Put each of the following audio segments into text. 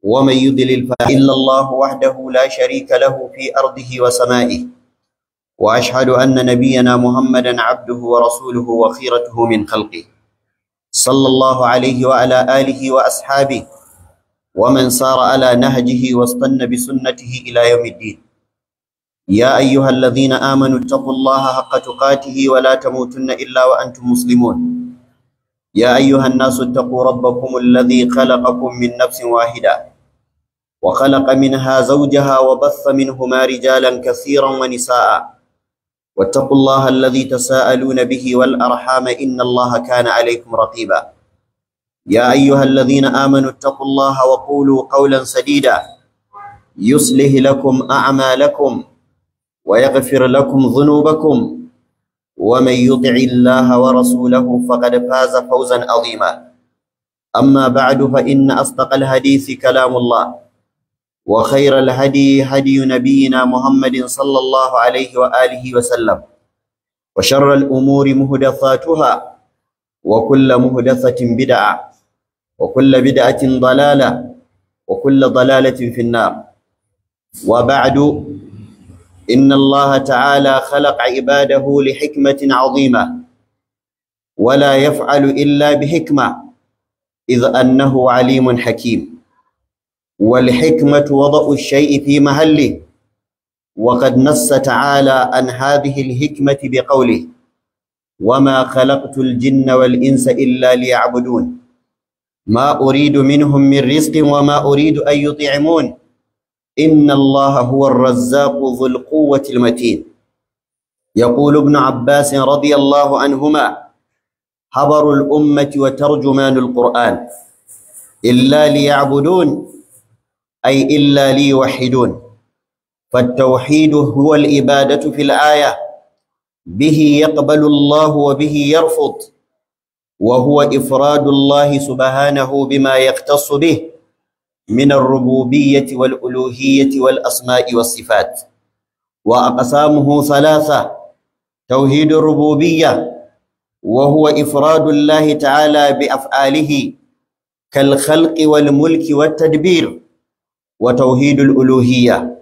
ومن يضلل فلا إلا الله وحده لا شريك له في أرضه وسمائه، وأشهد أن نبينا محمدا عبده ورسوله وخيرته من خلقه، صلى الله عليه وعلى آله وأصحابه ومن سار على نهجه واستنى بسنته إلى يوم الدين. يا أيها الذين آمنوا اتقوا الله حق تقاته ولا تموتن إلا وأنتم مسلمون. يا أيها الناس اتقوا ربكم الذي خلقكم من نفس واحدة وخلق منها زوجها وبث منهما رجالا كثيرا ونساء، واتقوا الله الذي تساءلون به والأرحام إن الله كان عليكم رقيبا. يا أيها الذين آمنوا اتقوا الله وقولوا قولا سديدا يصلح لكم أعمالكم ويغفر لكم ذنوبكم، ومن يطع الله ورسوله فقد فاز فوزا عظيما. أما بعد، فإن أصدق الحديث كلام الله، وخير الهدي هدي نبينا محمد صلى الله عليه وآله وسلم، وشر الأمور محدثاتها، وكل محدثة بدعة، وكل بدعة ضلالة، وكل ضلالة في النار. وبعد، إن الله تعالى خلق عباده لحكمة عظيمة، ولا يفعل إلا بحكمة، إذ أنه عليم حكيم. والحكمة وضع الشيء في محله، وقد نص تعالى عن هذه الحكمة بقوله: وما خلقت الجن والإنس إلا ليعبدون ما أريد منهم من رزق وما أريد أن يطعمون إن الله هو الرزاق ذو القوة المتين. يقول ابن عباس رضي الله عنهما: حبر الأمة وترجمان القرآن، إلا ليعبدون أي إلا ليوحدون. فالتوحيد هو العبادة في الآية، به يقبل الله وبه يرفض، وهو إفراد الله سبحانه بما يختص به من الربوبية والألوهية والأسماء والصفات. وأقسامه ثلاثة: توحيد الربوبية، وهو إفراد الله تعالى بأفعاله كالخلق والملك والتدبير. وتوحيد الألوهية،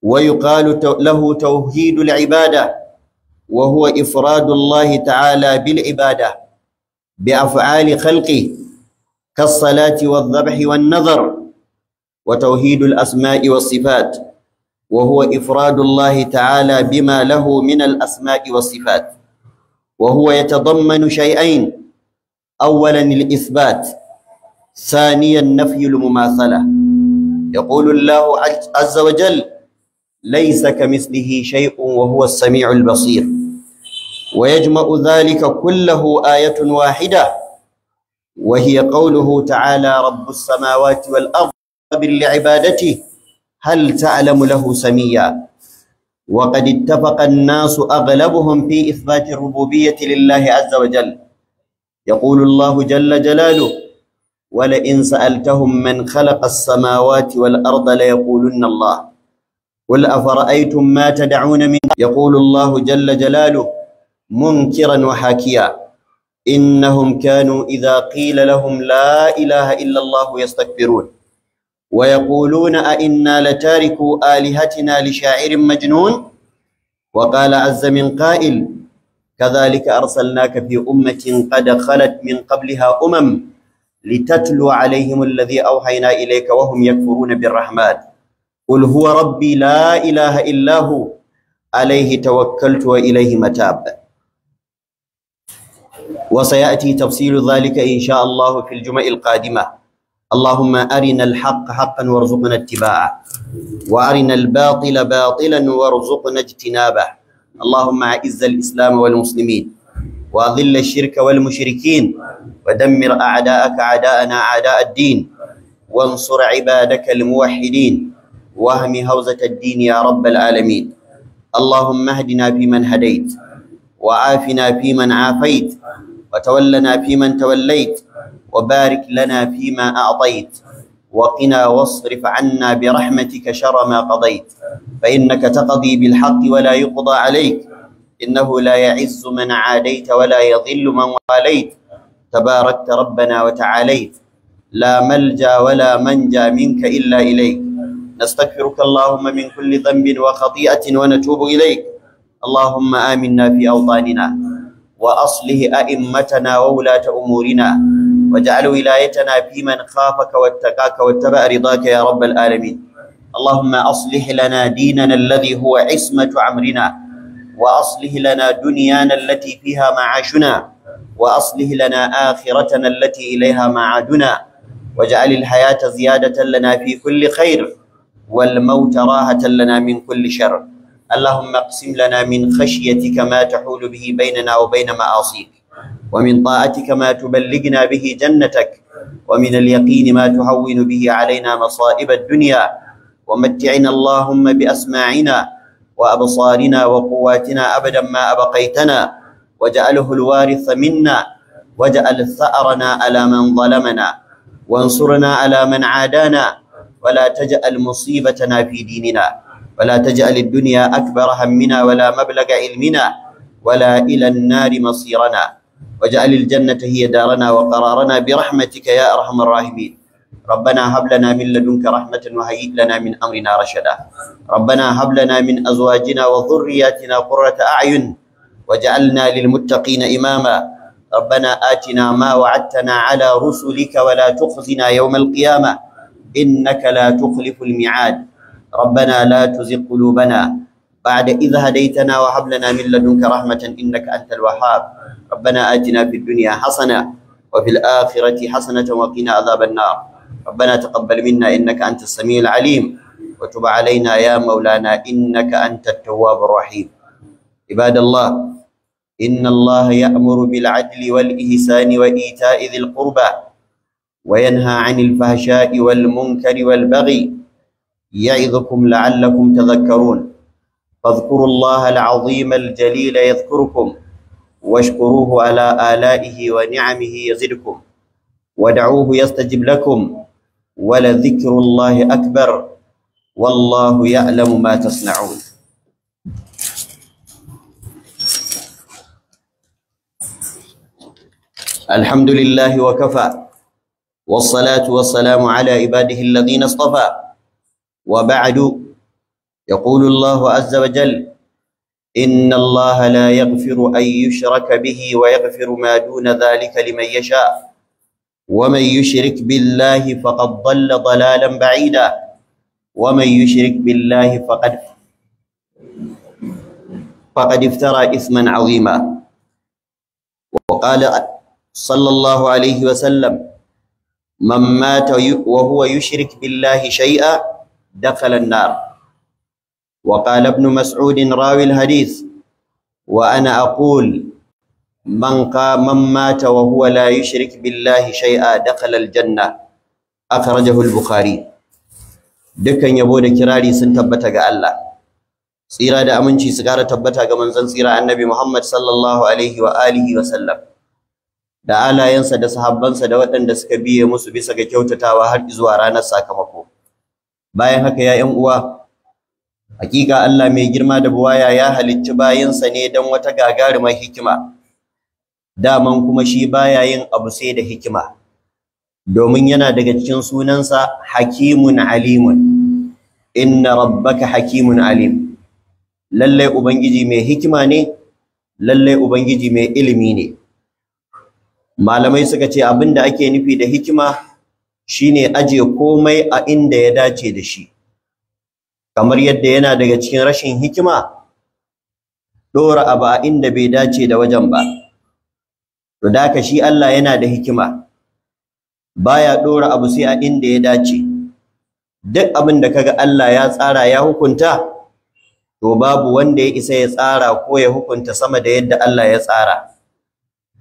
ويقال له توحيد العبادة، وهو إفراد الله تعالى بالعبادة بأفعال خلقه كالصلاة والذبح والنذر. وتوحيد الأسماء والصفات، وهو إفراد الله تعالى بما له من الأسماء والصفات، وهو يتضمن شيئين: أولا الإثبات، ثانيا نفي المماثلة. يقول الله عز وجل: ليس كمثله شيء وهو السميع البصير. ويجمع ذلك كله آية واحدة، وهي قوله تعالى: رب السماوات والأرض لعبادته هل تعلم له سميا. وقد اتفق الناس أغلبهم في إثبات الربوبية لله عز وجل. يقول الله جل جلاله: ولئن سألتهم من خلق السماوات والأرض ليقولن الله قل أفرأيتم ما تدعون من. يقول الله جل جلاله منكرا وحاكيا: إنهم كانوا إذا قيل لهم لا إله إلا الله يستكبرون ويقولون أئنا لتاركوا آلهتنا لشاعر مجنون. وقال عز من قائل: كذلك أرسلناك في أمة قد خلت من قبلها لتتلو عليهم الذي أوحينا إليك وهم يكفرون بالرحمن قل هو ربي لا إله إلا هو عليه توكلت وإليه متاب. وسيأتي تفصيل ذلك إن شاء الله في الجمع القادمة. اللهم أرنا الحق حقا وارزقنا اتباعه، وأرنا الباطل باطلا وارزقنا اجتنابه. اللهم أعز الإسلام والمسلمين، وأذل الشرك والمشركين، ودمر أعداءك أعداءنا أعداء الدين، وانصر عبادك الموحدين، واهم هوزة الدين يا رب العالمين. اللهم اهدنا فيمن هديت، وعافنا فيمن عافيت، وتولنا فيمن توليت، وبارك لنا فيما أعطيت، وقنا واصرف عنا برحمتك شر ما قضيت، فإنك تقضي بالحق ولا يقضى عليك، إنه لا يعز من عاديت ولا يضل من واليت، تباركت ربنا وتعاليت. لا ملجأ ولا منجا منك إلا إليك. نستغفرك اللهم من كل ذنب وخطيئة ونتوب إليك. اللهم آمنا في أوطاننا وأصله أئمتنا وولاة أمورنا واجعل ولايتنا في من خافك واتقاك واتبع رضاك يا رب العالمين. اللهم أصلح لنا ديننا الذي هو عصمة أمرنا، وأصلح لنا دنيانا التي فيها معاشنا، وأصلح لنا آخرتنا التي إليها معادنا، واجعل الحياة زيادة لنا في كل خير والموت راحة لنا من كل شر. اللهم اقسم لنا من خشيتك ما تحول به بيننا وبين معاصيك، ومن طاعتك ما تبلغنا به جنتك، ومن اليقين ما تهون به علينا مصائب الدنيا. ومتعنا اللهم بأسماعنا وأبصارنا وقواتنا أبدا ما أبقيتنا، واجعله الوارث منا، واجعل ثأرنا على من ظلمنا، وانصرنا على من عادانا، ولا تجعل مصيبتنا في ديننا، ولا تجعل الدنيا أكبر همنا ولا مبلغ علمنا ولا إلى النار مصيرنا، واجعل الجنة هي دارنا وقرارنا برحمتك يا أرحم الراحمين. ربنا هب لنا من لدنك رحمة وهيئ لنا من أمرنا رشدا. ربنا هب لنا من أزواجنا وذرياتنا قرة أعين واجعلنا للمتقين إماما. ربنا آتنا ما وعدتنا على رسلك ولا تخزنا يوم القيامة إنك لا تخلف الميعاد. ربنا لا تزغ قلوبنا بعد إذ هديتنا وهب لنا من لدنك رحمة إنك أنت الوهاب. ربنا آتنا في الدنيا حسنة وفي الآخرة حسنة وقنا عذاب النار. ربنا تقبل منا إنك أنت السميع العليم، وتب علينا يا مولانا إنك أنت التواب الرحيم. عباد الله، إن الله يأمر بالعدل والإحسان وإيتاء ذي القربى وينهى عن الفحشاء والمنكر والبغي يعظكم لعلكم تذكرون. فاذكروا الله العظيم الجليل يذكركم واشكروه على آلائه ونعمه يزدكم ودعوه يستجب لكم ولذكر الله أكبر والله يعلم ما تصنعون. الحمد لله وكفى، والصلاة والسلام على عباده الذين اصطفى، وبعد. يقول الله عز وجل: إن الله لا يغفر أن يشرك به ويغفر ما دون ذلك لمن يشاء ومن يشرك بالله فقد ضل ضلالا بعيدا ومن يشرك بالله فقد افترى إثما عظيما. وقال صلى الله عليه وسلم: من مات وهو يشرك بالله شيئا دخل النار. وقال ابن مسعود راوي الحديث: وأنا أقول من مات وهو لا يشرك بالله شيئا دخل الجنة. أخرجه البخاري. dukkan yabo da kirari sun tabbata ga Allah, tsira da aminci su ƙara tabbata ga manzon tsira annabi Muhammad sallallahu alaihi wa alihi wa sallam, da alayensa da sahabbansa da waɗanda suka biye musu bisa ga kyautatawa har zuwa ranar sakamako. Bayan haka ya ƴan uwa, hakika Allah mai girma da buwaya ya halicci bayinsa ne don wata gagarumar hikima. Daman kuma shi baya yin abu sai da hikima, domin yana daga cikin sunansa Hakimun Alimun. Inna rabbaka hakimun alim. Lallai ubangiji mai hikima ne, lallai ubangiji mai ilimi ne. Malamai suka ce abinda ake nufi da hikima shine aje komai a inda ya dace da shi. Kamar yadda yana daga cikin rashin hikima dora abu a inda bai dace da wajen ba. To da haka shi Allah yana da hikima, baya dora abu sai a inda ya dace. Duk abin da kaga Allah ya tsara ya hukunta, to babu wanda ya isa ya tsara ko ya hukunta sama da yadda Allah ya tsara.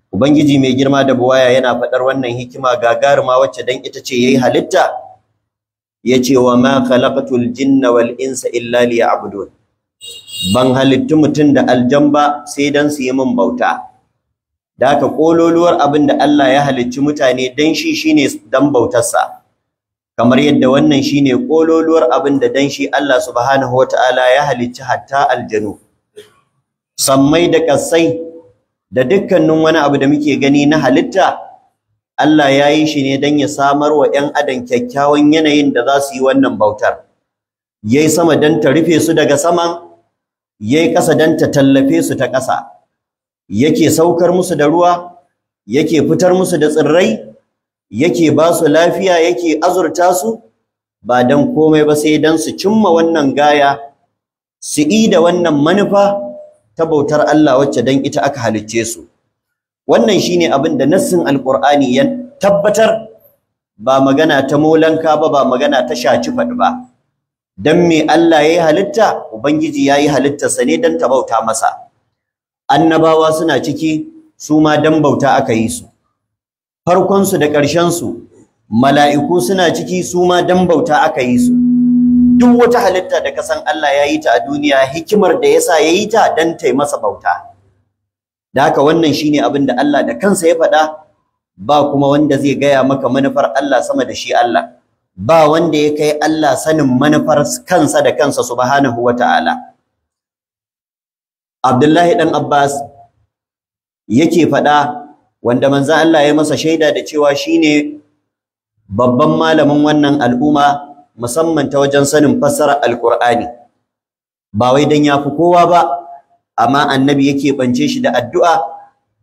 Ubangiji mai girma da buwaya yana faɗar wannan hikima gagaruma wacce dan ita ce yayi halitta. Yace wa ma khalaqatul jinna wal insa illa liya'budun. Ban halittu mutum da aljamba sai dan su yi min bauta. Da haka kololuwar abin da Allah ya halicci mutane dan shi shine dan bautarsa. Kamar yadda wannan shine kololuwar abin da dan shi Allah subhanahu wataala ya halicci hatta aljanu. Sammai da kasai da dukkanin wani abu da muke gani na halitta Allah ya yi shi ne don ya samar wa ‘yan adam kyakkyawan yanayin da za su yi wannan bautar. Ya yi sama don ta rufe su daga sama, ya yi ƙasa don ta tallafe su ta ƙasa. Yake saukar musu da ruwa, yake fitar musu da tsirrai, yake ba su lafiya, yake azurta su, ba don komai ba sai don su cimma wannan gaya, su da wannan manufa ta bautar Allah wacce don ita aka halicce su. Wannan shine abin da nassin Alƙur'ani ya tabbatar, ba magana ta molanka ba magana ta shaci faɗi ba. Dan me Allah yayi halitta? Ubangiji yayi halittarsa ne dan ta bauta masa. Annabawa suna ciki, su ma dan bauta aka yi su. Farkon su da ƙarshen su, mala'iku suna ciki, su ma dan bauta aka yi su. Duk wata halitta da kasan Allah yayi ta a duniya, hikimar da yasa yayi ta dan ta masa bauta. Da haka wannan shine abin da Allah da kansa ya faɗa, ba kuma wanda zai gaya maka manufar Allah sama da shi Allah. Ba wanda ya kai Allah sanin manufar kansa da kansa subhanahu wata'ala. Abdullahi dan Abbas yake faɗa, wanda manzon Allah ya masa shaida da cewa shine babban malamin wannan al'umma, musamman ta wajen sanin fassarar Alƙur'ani. Ba wai dan yafi kowa ba, amma annabi yake bance shi da addu'a,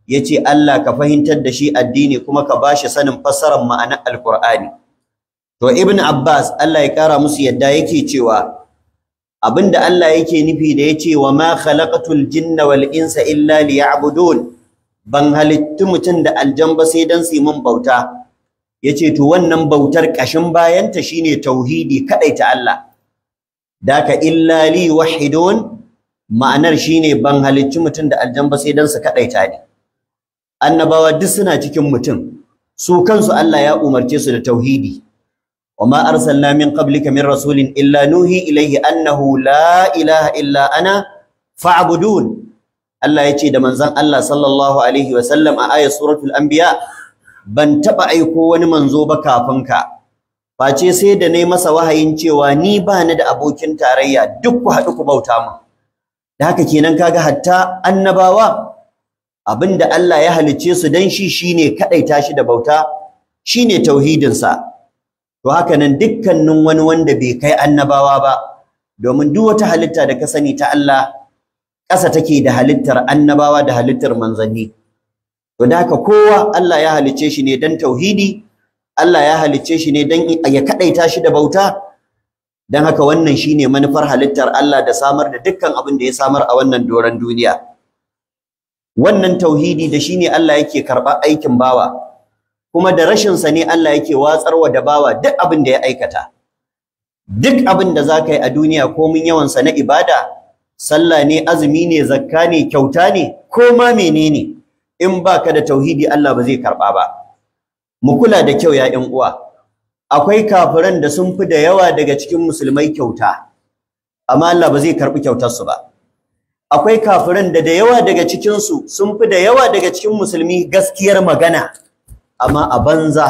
yace Allah ka fahimtar da shi addini kuma ka bashi sanin fassarar ma'anar Alƙur'ani. To Ibn Abbas Allah ya kara musu yadda yake cewa abinda Allah yake nufi da yace wa ma khalaqatul jinna wal insa illa liya'budun, ban halittu mutum da aljan ba sai dan su mun bauta. Yace to wannan bautar kashin bayanta shine tauhidi, kadaita Allah. Daka illa li wahidun, ma'anar shine ban halicci mutum da aljan ba sai dan su kadaita ni. Annabawa duk suna cikin mutum, su kansu Allah ya umarce su da tauhidi. وما أرسلنا من قبلك من رسول إلا نوحي إليه أنه لا إله إلا أنا فاعبدون. Allah ya ce da manzon Allah sallallahu alaihi wasallam a ayat suratul anbiya, ban taba aiko wani manzo ba kafin ka, face sai da nayi masa wahayin cewa ni ba ni da abokin tarayya, duk ku haɗu ku bauta mu. Da haka kenan kaga hatta annabawa abinda Allah ya halicce su dan shi shine kadaita shi da bauta, shine tauhidin sa. To haka nan dukkanin wani wanda bai kai annabawa ba, domin duk wata halitta da ka sani ta Allah ƙasa take da halittar annabawa da halittar manzanni. To da haka kowa Allah ya halicce shi ne dan tauhidi, Allah ya halicce shi ne dan ya kadaita shi da bauta. Dan haka wannan shine manufar halittar Allah da samar da dukkan abin da ya samar a wannan doron duniya. Wannan tauhidi da shine Allah yake karɓar aikin bawa, kuma da rashin sa ne Allah yake watsarwa da bawa duk abin da ya aikata. Duk abin da zaka yi a duniya komin yawan sa na ibada, sallah ne, azumi ne, zakka ne, kyauta ne, ko ma menene, in baka da tauhidi Allah ba zai karba ba. Mu kula da kyau ya ƴan uwa. Akwai kafiran da sun fi da yawa daga cikin musulmai kyauta, amma Allah ba zai karbi kyautar su ba. Akwai kafiran da yawa daga cikin su sun fi da yawa daga cikin musulmi gaskiyar magana, amma a banza.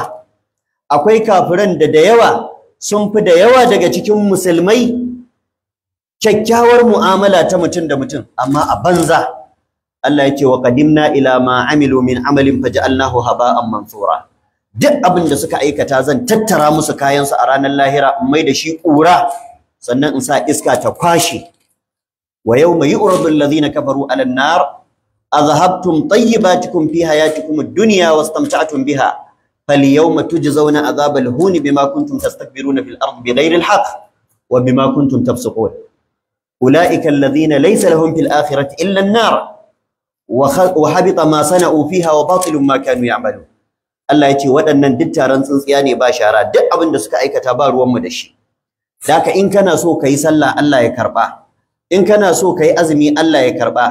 Akwai kafiran da yawa sun fi da yawa daga cikin musulmai kyakkyawar mu'amala ta mutum da mutum, amma a banza. Allah ya ce wa qadimna ila ma amilu min amalin faj'alnahu haba'an mansura. Duk abin da suka aikata zan tattara musu kayan su a ranar lahira, in mai da shi ƙura, sannan in sa iska ta kwashe. Wa yawma yu'radu alladhina kafaru 'ala an-nar أذهبتم طيباتكم في حياتكم الدنيا واستمتعتم بها فاليوم تجزون عذاب الهون بما كنتم تستكبرون في الأرض بغير الحق وبما كنتم تفسقون أولئك الذين ليس لهم في الآخرة إلا النار وحبط ما صنعوا فيها وباطل ما كانوا يعملون. Allah ya ce waɗannan duk taron tsintsiya ne ba shara, duk abin da suka aikata ba ruwanmu da shi. Da haka in kana so ka yi sallah Allah ya karɓa, in kana so ka yi azumi Allah ya karɓa,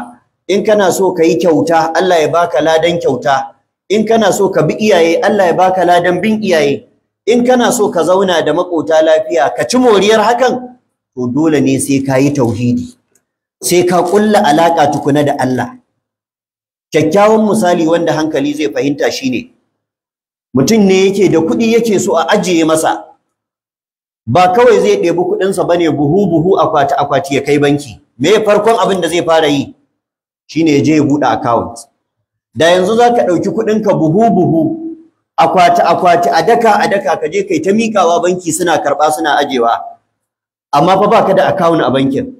in kana so ka yi kyauta Allah ya baka ladan kyauta, in kana so ka bi iyaye Allah ya baka ladan bin iyaye, in kana so ka zauna da makota lafiya ka ci moriyar hakan, to dole ne sai ka yi tauhidi, sai ka kulla alaka tukuna da Allah. Kyakkyawan misali wanda hankali zai fahimta shine mutum ne yake da kuɗi yake so a ajiye masa, ba kawai zai ɗebi kuɗinsa bane buhu akwati ya kai banki. Me farkon abin da zai fara yi shine je ya buɗe account. Da yanzu zaka ɗauki kuɗinka buhu akwati a daka ka je kai ta mikawa banki suna karba suna ajewa, amma fa baka da account a bankin.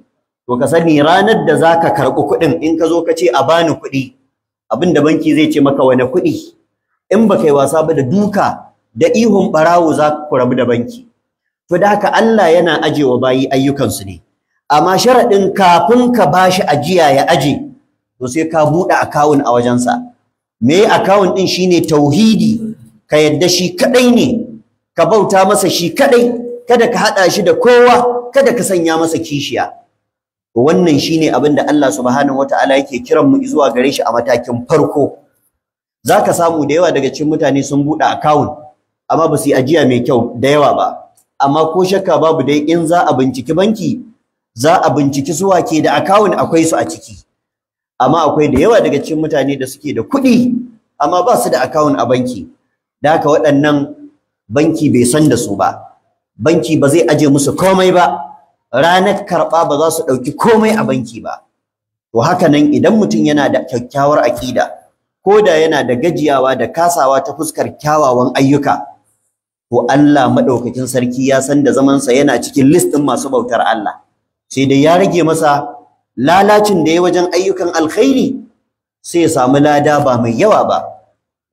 To ka sani ranar da zaka karɓi kuɗin in ka zo ka ce a bani kuɗi, abinda banki zai ce maka wani kuɗi, in baka yi wasa ba da duka da ihun barawo za ku rabu da banki. To da haka Allah yana ajewa bayi ayyukansu ne, amma sharaɗin kafin ka bashi ajiya ya aje to sai ka buɗe account a wajensa. Me account ɗin shine tauhidi, ka yadda shi kaɗai ne, ka bauta masa shi kaɗai, kada ka haɗa shi da kowa, kada ka sanya masa kishiya. Wannan shine abin da Allah subhanahu wataala yake kiran mu zuwa gare shi a matakin farko. Zaka samu da yawa daga cikin mutane sun buɗe account amma ba su yi ajiya mai kyau da yawa ba, amma ko shakka babu dai in za a binciki banki za a binciki su wake da account akwai su a ciki. Amma akwai da yawa daga cikin mutane da suke da kuɗi amma ba su da account a banki, da haka waɗannan banki bai san da su ba, banki ba zai aje musu komai ba, ranar karɓa ba za su ɗauki komai a banki ba. To haka nan idan mutum yana da kyakkyawar aƙida, ko da yana da gajiyawa da kasawa ta fuskar kyawawan ayyuka, to Allah maɗaukakin sarki ya san da zamansa yana cikin list ɗin masu bautar Allah, sai dai ya rage masa lalacin da ya wajen ayyukan alkhairi, sai ya samu lada ba mai yawa ba.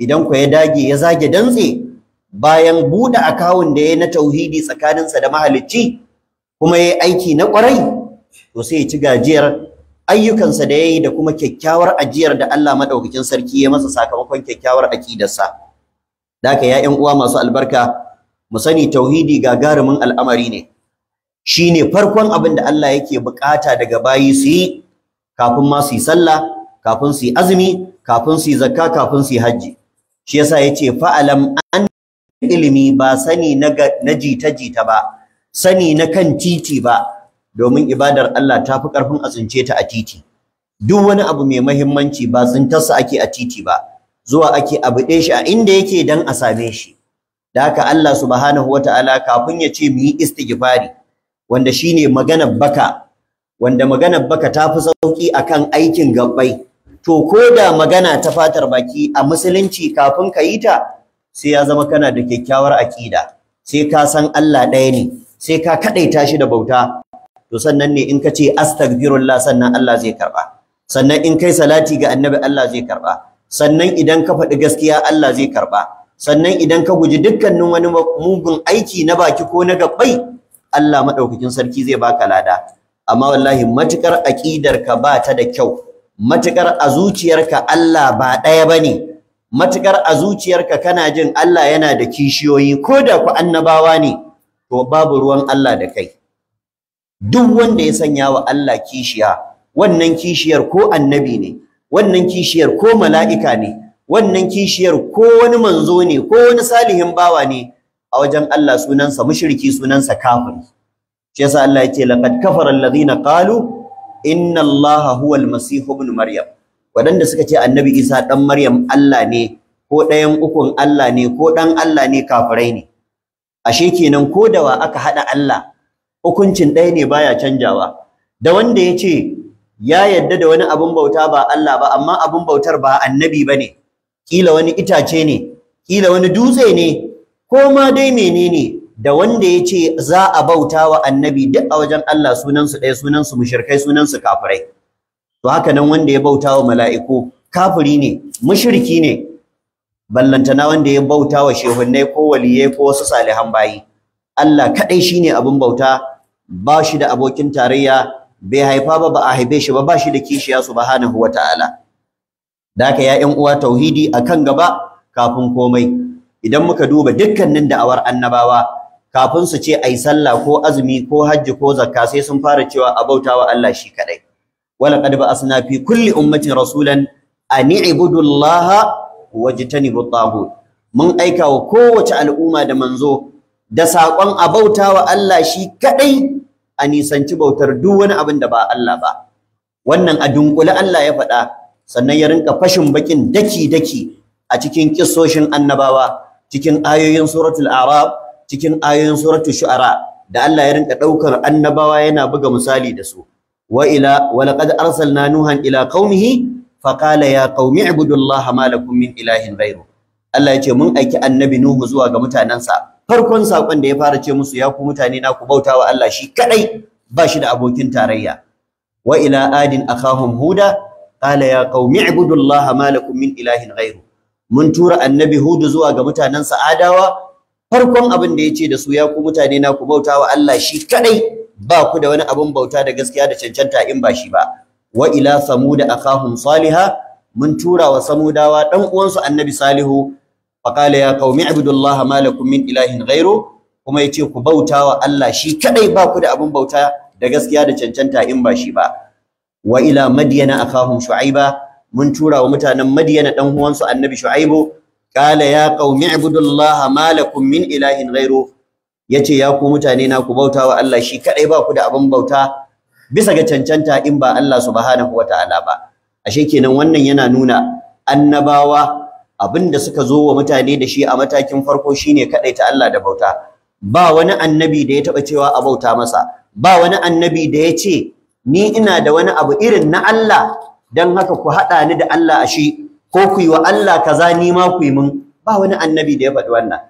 Idan ku ya dage ya zage dantse bayan buɗe akawun da ya na tauhidi tsakaninsa da mahalicci, kuma yayi aiki na ƙwarai, to sai ya ci gajiyar ayyukansa da yayi da kuma kyakkyawar ajiyar da Allah madaukakin sarki ya masa sakamakon kyakkyawar aqidarsa. Da haka ya ƴan uwa masu albarka, mu sani tauhidi gagarumin al'amari ne, shine farkon abin da Allah yake bukata daga bayi su yi kafin ma su yi sallah, kafin su yi azumi, kafin su yi zakka, kafin su yi hajji. Shi yasa yace fa'alam an ilimi ba sani na jita-jita ba, sani na kan titi ba, domin ibadar Allah ta fi ƙarfin a tsince ta a titi. Duk wani abu mai muhimmanci ba tsintarsa ake a titi ba, zuwa ake a buɗe shi a inda yake dan a same shi. Da haka Allah subhanahu wataala kafin ya ce mu yi istighfari, wanda shine maganar baka, wanda maganar baka ta fi sauki akan aikin gabbai, to ko da magana ta fatar baki a musulunci kafin ka yi ta sai ya zama kana da kyakkyawar aƙida, sai ka san Allah ɗaya ne, sai ka kadaita shi da bauta, to sannan ne in ka ce astaghfirullah sannan Allah zai karba, sannan in kai salati ga annabi Allah zai karba, sannan idan ka faɗi gaskiya Allah zai karba, sannan idan ka guji dukkanin wani mugun aiki na baki ko na gabbai, Allah madaukakin sarki zai baka lada. Amma wallahi matukar aqidar ka ba ta da kyau, matukar a zuciyarka Allah ba ɗaya bane, matukar a zuciyarka kana jin Allah yana da kishiyoyi ko da ku annabawa ne, to babu ruwan Allah da kai. Duk wanda ya sanya wa Allah kishiya, wannan kishiyar ko annabi ne, wannan kishiyar ko mala'ika ne, wannan kishiyar ko wani manzo ne ko wani salihin bawa ne, a wajen Allah sunansa mushriki, sunansa kafiri. Shi yasa Allah yake laqad kafara alladhina qalu inna Allaha huwal masih ibn maryam. Wadanda suka ce annabi Isa dan Maryam Allah ne, ko ɗayan ukun Allah ne, ko dan Allah ne, kafirai ne. Ashe kenan ko da wa aka hada Allah, hukuncin ɗaya ne baya canjawa. Da wanda ya ce ya yadda da wani abun bauta ba Allah ba, amma abun bautar ba annabi bane, kila wani itace ne, kila wani dutse ne, ko ma dai menene, da wanda ya ce za a bauta wa annabi, duk a wajen Allah sunansu ɗaya, sunansu mushrikai, sunansu kafirai. To haka nan wanda ya bauta wa mala'iku kafiri ne, mushriki ne, ballantana wanda ya bauta wa shehunnai ko waliyai ko wasu salihan bayi. Allah kadai shine abin bauta, ba shi da abokin tarayya, bai haifa ba, ba a haife shi ba, ba shi da kishiya subhanahu wataala. Da haka ya ƴan uwa, tauhidi akan gaba kafin komai. Idan muka duba dukkanin da'awar annabawa, kafin su ce ai sallah ko azumi ko hajji ko zakka, sai sun fara cewa a bauta wa Allah shi kadai. Walaqad ba'asna fi kulli ummatin rasulan an i'budu Allaha wajtanibu at-taghut. Mun aika wa kowace al'umma da manzo da saƙon a bauta wa Allah shi kadai, a nisanci bautar duk wani abin da ba Allah ba. Wannan a dunkule Allah ya faɗa, sannan ya rinka fashin bakin daki-daki a cikin kissoshin annabawa, cikin ayoyin suratul A'raf, cikin ayoyin suratul Shu'ara, da Allah ya rinka ɗaukar annabawa yana buga misali da su. Wa laqad arsalna nuhan ila qaumihi faqala ya qaumi ibudullaha ma lakum min ilahin ghayru. Allah ya ce mun aiki annabi Nuhu zuwa ga mutanensa farkon sakon da ya fara ce musu ya ku mutane na ku bautawa Allah shi kadai ba shi da abokin tarayya wa ila adin akhahum huda qala ya qaumi ibudullaha ma lakum min ilahin ghairu mun tura annabi Hudu zuwa ga mutanensa Adawa farkon abin da yace da su ya ku mutane na ku bautawa Allah shi kadai ba ku da wani abun bauta da gaskiya da cancanta in ba shi ba wa ila samud akhahum salihah mun tura wa samudawa dan uwansu annabi Salihu faqala ya qaumi ibudullaha ma lakum min ilahin ghairu kuma yace ku bautawa Allah shi kadai ba ku da abun bauta da gaskiya da cancanta in ba shi ba wa ila madyana akhahum shu'aiba mun tura wa mutanen madyana dan uwansu annabi shu'aibu qala ya qaumi ibudullaha ma lakum min ilahin ghairu yace ya ku mutane na ku bautawa Allah shi kadai ba ku da abun bauta bisa ga cancanta in ba Allah subhanahu wataala ba ashe kenan wannan yana nuna annabawa abinda suka zo wa mutane da shi a matakin farko shine kadaita Allah da bauta ba wani annabi da ya taba cewa a bauta masa ba wani annabi da ya ce ni ina da wani abu irin na Allah dan haka ku hada ni da Allah a shi ko ku yi wa Allah kaza ni ma ku yi mun ba wani annabi da ya faɗi wannan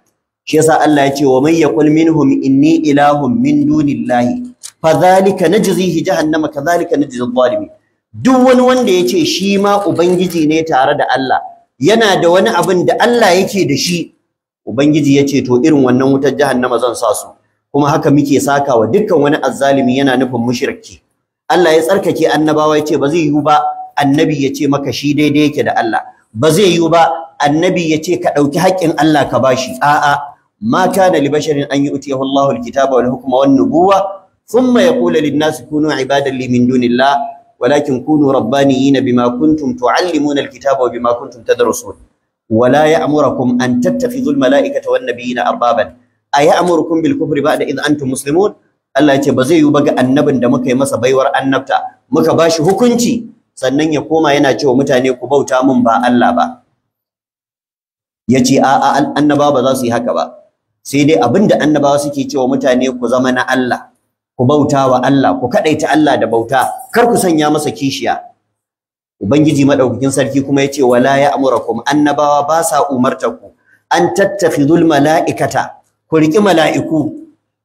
shi yasa Allah ya ce wa may yaqul minhum inni ilahun min dunillahi fadhalika najzihi jahannama kadhalika najzi adh-dhalimin duk wani wanda ya ce shi ma ubangiji ne tare da Allah yana da wani abin da Allah yake da shi ubangiji ya ce to irin wannan wutar jahannama zan sa su kuma haka muke saka wa dukkan wani azzalimi yana nufin mushriki Allah ya tsarkake annabawa ya ce ba zai yiwu ba annabi ya ce maka shi daidai yake da Allah ba zai yiwu ba annabi ya ce ka ɗauki haƙƙin Allah ka bashi a'a ma kana li basharin an yu'tiyahu Allahu al-kitaba wal hukma wan nubuwa thumma yaqulu lin-nasi kunu ibadan li min dunillah ولكن كونوا ربانيين بما كنتم تعلمون الكتاب وبما كنتم تدرسون ولا يأمركم أن تتخذوا الملائكة والنبيين أربابا أيأمركم بالكفر بعد إذ أنتم مسلمون الله يتي بزي يبقى النبن da muka yi masa baiwar annabta muka bashi hukunci sannan ya koma yana cewa mutane ku bauta mun ba Allah ba yace a annabawa ba za su yi haka ba sai dai abinda annabawa suke cewa mutane ku zama na Allah ku bauta wa Allah ku kadaita Allah da bauta kar ku sanya masa kishiya ubangiji madaukakin sarki kuma yace wala ya'murukum annabawa ba sa umartaku an tattakhidul malaikata ku riki malaiku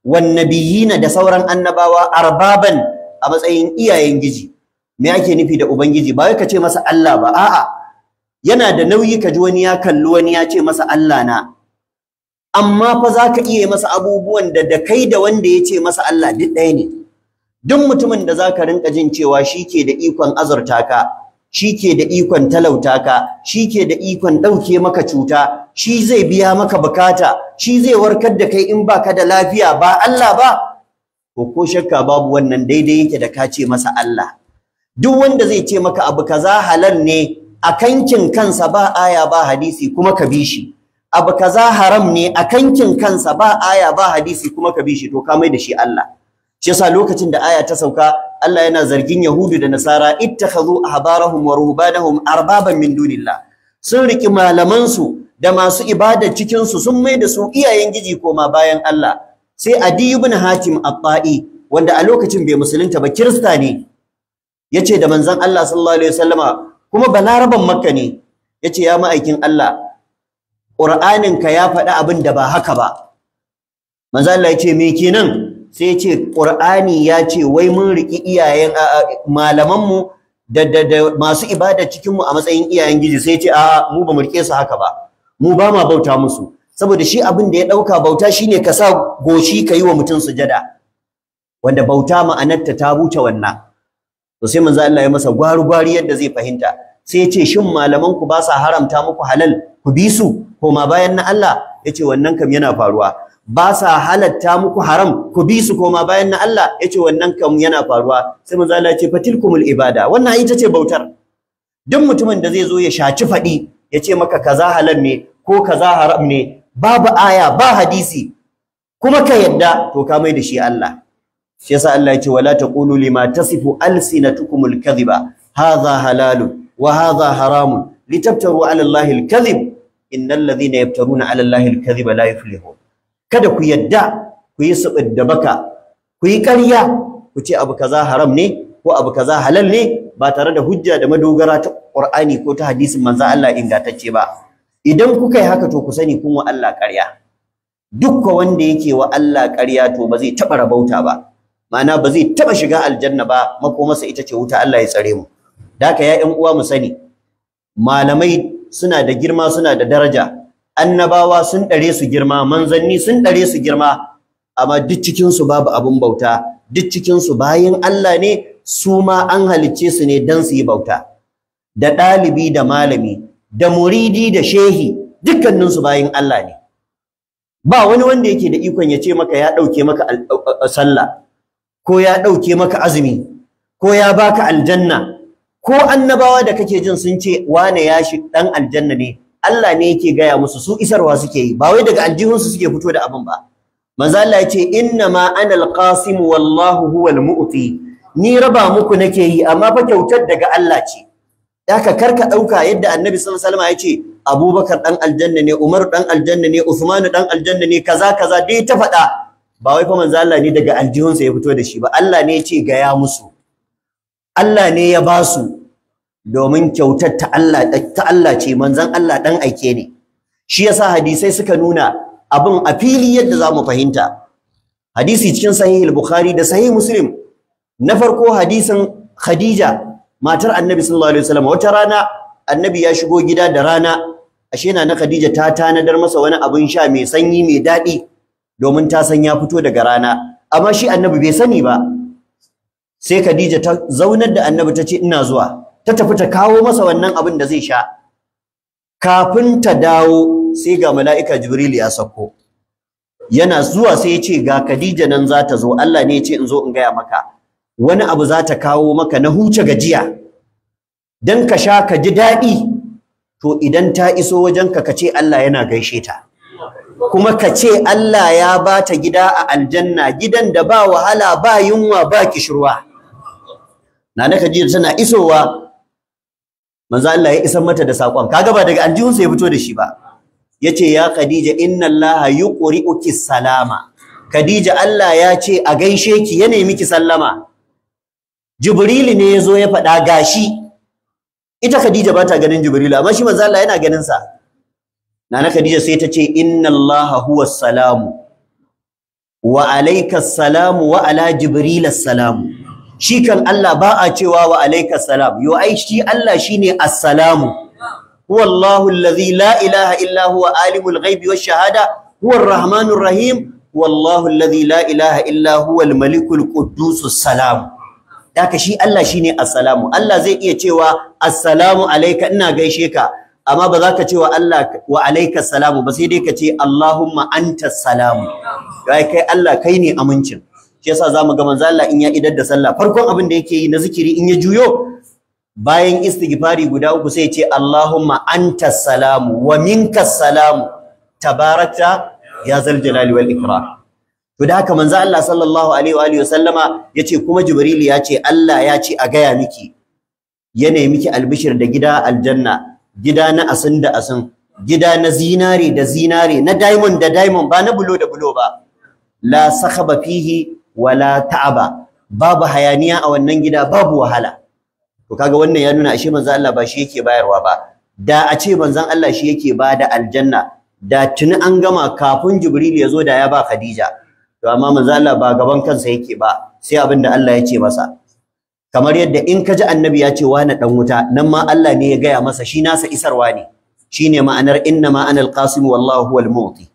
wan nabiyina da sauran annabawa arbaban a matsayin iyayen giji me yake nufi da ubangiji ba wai ka ce masa Allah ba a'a yana da nauyi ka ji wani ya kalli wani ya ce masa Allah na amma fa zaka iya masa abubuwan da kai da wanda ya ce masa Allah duk ɗaya ne duk mutumin da zaka rinka jin cewa shike da ikon azurta ka shike da ikon talauta ka shike da ikon ɗauke maka cuta shi zai biya maka bukata shi zai warkar da kai in baka da lafiya ba Allah ba ko shakka babu wannan daidai yake da ka ce masa Allah duk wanda zai ce maka abu kaza halal ne a kankin kansa ba aya ba hadisi kuma ka bi shi abu kaza haram ne a kankin kansa ba aya ba hadisi kuma ka bi shi to ka mai da shi Allah shi yasa lokacin da aya ta sauka Allah yana zargin Yahudu da Nasara ittakhadhu ahbarahum wa ruhbanahum arbaban min dunillah sun riki malaman su da masu ibada cikin su sun mai da su iyayen giji koma bayan Allah sai Adi ibn Hatim at-Ta'i wanda a lokacin bai musulunta ba kirista ne yace da manzon Allah sallallahu alaihi wasallama kuma balaraban Makka ne yace ya ma'aikin Allah Qur'aninka ya faɗi abin da ba haka ba manzo Allah ya ce me kenan sai ya ce Qur'ani ya ce wai mun riki iyayen malaman mu da masu ibada cikin mu a matsayin iyayen giji sai ya ce a mu ba mu rike su haka ba mu ba ma bauta musu saboda shi abin da ya dauka bauta shine ka sa goshi kai wa mutum sujada wanda bauta ma'anarta ta buce wannan to sai manzo Allah ya masa gwari yadda zai fahimta sai ya ce shin malaman ku ba sa haramta muku halal ku bi su koma bayan na Allah yace wannan kam yana faruwa ba sa halatta muku haram ku bi su koma bayan na Allah yace wannan kam yana faruwa sai manzo Allah ya ce fatilkumul ibada wannan ita ce bautar duk mutumin da zai zo ya shaci fadi yace maka kaza halal ne ko kaza haram ne babu aya ba hadisi kuma ka yadda to ka mai da shi Allah shi yasa Allah ya ce wala taqulu lima tasifu alsinatukumul kadhiba hadha halalun wa hadha haramun litaftaru ala Allahi al-kadhib innal ladhina yaftaruna ala Allahi al-kadhiba la yuflihun kada ku yadda ku yi subud da baka ku yi ƙarya ku ce abu kaza haram ne ko abu kaza halal ne ba tare da hujja da madogara ta Qur'ani ko ta hadisin manzo Allah ingantacce ba idan kuka yi haka to ku sani kun wa Allah ƙarya. Dukka wanda yake wa Allah ƙarya to ba zai taɓa rabauta ba, ma'ana ba zai taɓa shiga aljanna ba, makomarsa ita ce wuta. Allah ya tsare mu. Da haka ya ƴan uwa mu sani, malamai suna da girma, suna da daraja, annabawa sun ɗare su girma, manzanni sun ɗare su girma, amma duk cikinsu babu abin bauta, duk cikinsu bayin Allah ne, su ma an halicce su ne don su yi bauta. Da ɗalibi da malami, da muridi da shehi, dukkaninsu bayin Allah ne. Ba wani wanda yake da ikon ya ce maka ya ɗauke maka sallah, ko ya ɗauke maka azumi, ko ya baka aljanna, ko annabawa da kake jin sun ce wane ya shi ɗan aljanna ne, Allah ne yake gaya musu, su isarwa suke yi, ba wai daga aljihunsu suke fito da abin ba. Manzo Allah ya ce inna ma ana alqasim wallahu huwal mu'ti, ni raba muku nake yi, amma fa kyautar daga Allah ce. Daka karka dauka yadda Annabi sallallahu alaihi wasallam ya ce Abubakar dan aljanna ne, Umar dan aljanna ne, Uthman dan aljanna ne, kaza kaza dai ta faɗa, ba wai fa manzo Allah ne daga aljihunsa ya fito da shi ba, Allah ne ya ce ga ya musu, Allah ne ya ba su, domin kyautar ta Allah ce, manzon Allah dan aike ne. Shi yasa hadisai suka nuna abin a fili yadda za mu fahimta. Hadisi cikin sahih al-Bukhari da sahih Muslim, na farko hadisin Khadija matar Annabi sallallahu alaihi wasallam. Wata rana Annabi ya shigo gida da rana, ashe na Khadija ta tanadar masa wani abin sha mai sanyi mai daɗi, domin ta san ya fito daga rana, amma shi Annabi bai sani ba. Sai Khadija ta zaunar da Annabi ta ce ina zuwa, ta tafi ta kawo masa wannan abin da zai sha. Kafin ta dawo sai ga mala'ika Jibril ya sauko, yana zuwa sai ya ce ga Khadija nan za ta zo, Allah ne ya ce in zo in gaya maka wani abu za ta kawo maka na huce gajiya dan ka sha ka ji daɗi. To idan ta iso wajenka ka ce Allah yana gaishe ta, kuma ka ce Allah ya ba ta gida a aljanna, gidan da ba wahala, ba yunwa, ba kishirwa. Nana Khadija tana isowa, manzo Allah ya isar mata da sakon, kaga ba daga aljihunsa ya fito da shi ba. Yace ya Khadija inna Allah yuqri'uki salama, Khadija Allah ya ce a gaishe ki, ya nemi ki sallama. Jibril ne yazo ya faɗa gashi, ita Khadija ba ta ganin Jibril, amma shi manzo Allah yana ganin sa. Nana Khadija sai ta ce inna Allah huwa salamu wa alayka salamu wa ala Jibril salamu. Shi kan Allah ba a cewa wa alayka salam, yo ai shi Allah shine assalamu. هو الله الذي لا إله إلا هو عالم الغيب والشهادة هو الرحمن الرحيم والله الذي لا إله إلا هو الملك القدوس السلام. Daka shi Allah shine assalamu. Allah zai iya cewa assalamu alayka, ina gaishe ka, amma ba za ka ce wa Allah wa alayka salamu ba, sai dai ka ce Allahumma anta salamu. Kai Allah kai ne amincin. Shi yasa zamu ga manzo Allah in ya idar da sallah, farkon abin da yake yi na zikiri in ya juyo, bayan istighfari guda uku sai ce Allahumma anta salamu wa minka salamu tabarakta ya zal jalali wal ikram. To da haka manzo Allah sallallahu alaihi wa alihi wasallama yace kuma Jibril ya ce Allah ya ce a gaya miki, yana miki albishir da gida aljanna, gida na asin da asin, gida na zinare da zinare, na diamond da diamond, ba na bulo da bulo ba. La sakhaba fihi wala ta'aba, babu hayaniya a wannan gida, babu wahala. To kaga wannan ya nuna ashe manzon Allah ba shi yake bayarwa ba. Da a ce manzon Allah shi yake bada aljanna, da tuni an gama kafin Jibril ya zo da ya ba Khadija. To amma manzon Allah ba gaban kansa yake ba, sai abin da Allah ya ce masa. Kamar yadda in ka ji annabi ya ce wani dan wuta, nan ma Allah ne ya gaya masa, shi nasa isarwa ne. Shine ma'anar inna ma ana alqasim wallahu huwal mu'ti.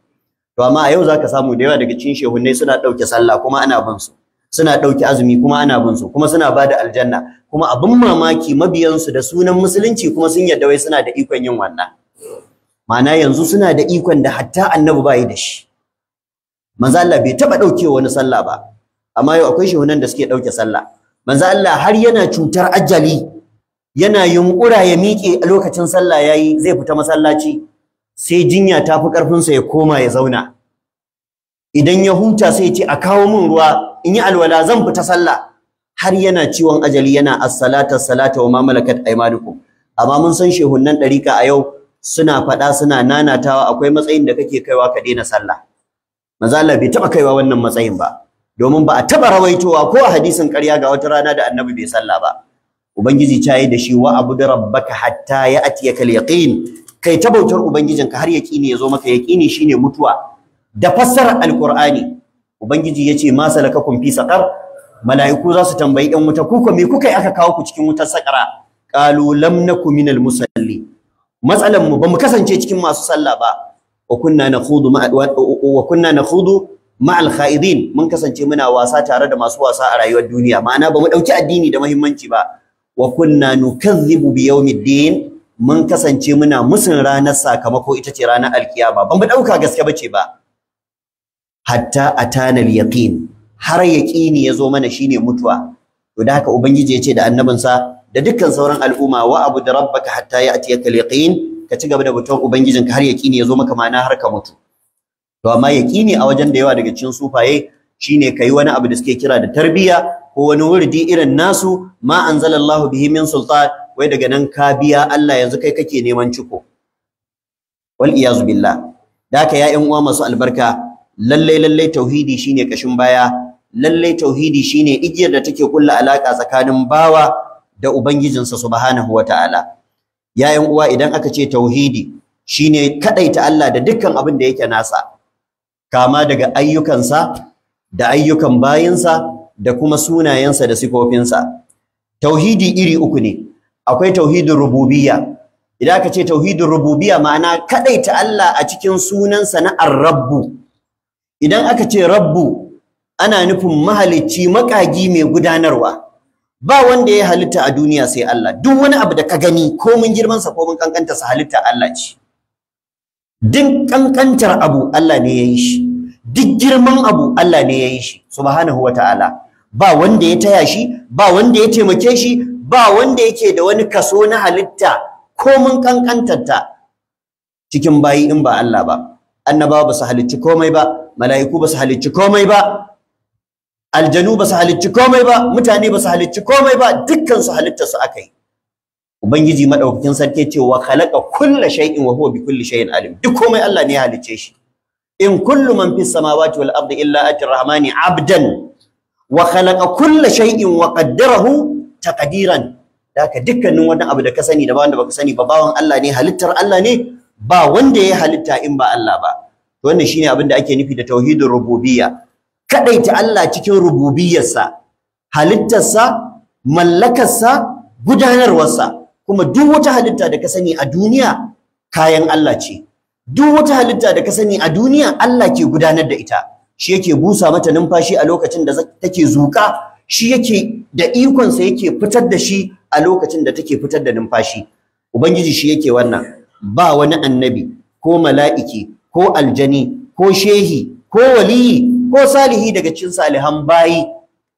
To amma a yau zaka samu da yawa daga cikin shehunnai suna dauke sallah kuma ana bin su, suna dauke azumi kuma ana bin su, kuma suna bada aljanna, kuma abin mamaki mabiyansu da sunan musulunci kuma sun yadda wai suna da ikon yin wannan. Ma'ana yanzu suna da ikon da hatta annabi bai da shi. Manzo Allah bai taba dauke wani sallah ba, amma yau akwai shehunan da suke dauke sallah. Manzo Allah har yana cutar ajali, yana yunkura ya miƙe a lokacin sallah yayi, zai fita masallaci, sai jinya ta fi karfin sa ya koma ya zauna. Idan ya huta sai ya ce a kawo min ruwa in yi alwala zan fita sallah. Har yana ciwon ajali yana as-salata as-salata wa ma malakat aymanukum. Amma mun san shehunnan dariƙa a yau suna faɗa suna nanatawa akwai matsayin da kake kaiwa ka daina sallah. Manzo Allah bai taba kaiwa wannan matsayin ba, domin ba a taba rawaitowa ko a hadisin ƙarya ga wata rana da annabi bai sallah ba. Ubangiji ta yi da shi wa abudu rabbaka hatta ya'tiyaka al-yaqin, kai ta bautar ubangijinka har yaqini ya zo maka. Yaqini shine mutuwa. Da fassarar alqur'ani ubangiji yace ma salakakum fi saqar, mala'iku za su tambayi ɗan wuta, ku ko me kuka yi aka kawo ku cikin wutar saqara? Qalu lam nakum minal musalli, matsalan mu bamu kasance cikin masu sallah ba. wa kunna nakhudu ma'al kha'idin, mun kasance muna wasa tare da masu wasa a rayuwar duniya, ma'ana bamu dauki addini da muhimmanci ba. Wa kunna nukazzibu bi yawmiddin, mun kasance muna musun ranar sakamako, ita ce ranar alkiyama, bamu dauka gaske bace ba. Hatta atana al-yaqin, har yaqini yazo mana shine mutuwa. To da haka ubangiji yace da annabinsa da dukkan sauran al'umma, wa abud rabbaka hatta ya'tiyaka al-yaqin, ka ci gaba da bautar ubangijinka har yaqini yazo maka, ma'ana har ka mutu. To amma yaqini a wajen da yawa daga cikin sufaye shine kai wani abu da suke kira da tarbiya ko wani wurdi irin nasu, ma anzalallahu bihi min sultan, wai daga nan ka biya Allah, yanzu kai kake neman ciko. Wal iyazu billah. Da haka ya ƴan uwa masu albarka, lallai tauhidi shine kashin baya, lallai tauhidi shine igiyar da take kulla alaka tsakanin bawa da ubangijinsa subhanahu wataala. Ya ƴan uwa, idan aka ce tauhidi shine kadaita Allah da dukkan abin da yake nasa, kama daga ayyukansa da ayyukan bayinsa da kuma sunayensa da sifofinsa. Tauhidi iri uku ne. Akwai tauhidin rububiyya. Idan aka ce tauhidin rububiyya, ma'ana kadaita Allah a cikin sunansa na ar-rabbu. Idan aka ce rabbu, ana nufin mahalicci, makagi, mai gudanarwa. Ba wanda ya halitta a duniya sai Allah. Duk wani abu da ka gani, ko mun girman sa ko mun kankanta sa, halitta Allah ce. Duk kankantar abu Allah ne ya yi shi, duk girman abu Allah ne ya yi shi subhanahu wataala. Ba wanda ya taya shi, ba wanda ya taimake shi, ba wanda yake da wani kaso na halitta ko mun kankantarta cikin bayi in ba Allah ba. Annabawa ba su halicci komai ba, mala'iku ba su halicci komai ba, aljanu ba su halicci komai ba, mutane ba su halicci komai ba, dukkan su halittar su akai. Ubangiji madaukakin sarki ce wa khalaqa kulla shay'in wa huwa bi kulli shay'in alim. Duk komai Allah ne ya halicce shi. In kullu man fis samawati wal ardi illa ati rahmani abdan wa khalaqa kulla shay'in wa qaddarahu taqdiran. Daka dukkanin wannan abu da ka sani da wanda baka sani ba, bawan Allah ne, halittar Allah ne, ba wanda ya halitta in ba Allah ba. To wannan shine abin da ake nufi da tauhidin rububiyya. Kadaita Allah cikin rububiyyarsa, halittarsa, mallakarsa, gudanarwarsa. Kuma duk wata halitta da ka sani a duniya kayan Allah ce. Duk wata halitta da ka sani a duniya Allah ke gudanar da ita. Shi yake busa mata numfashi a lokacin da take zuƙa, shi yake da ikonsa yake fitar da shi a lokacin da take fitar da numfashi. Ubangiji shi yake wannan. Ba wani annabi ko mala'iki ko aljani ko shehi ko waliyi ko salihi daga cikin salihan bayi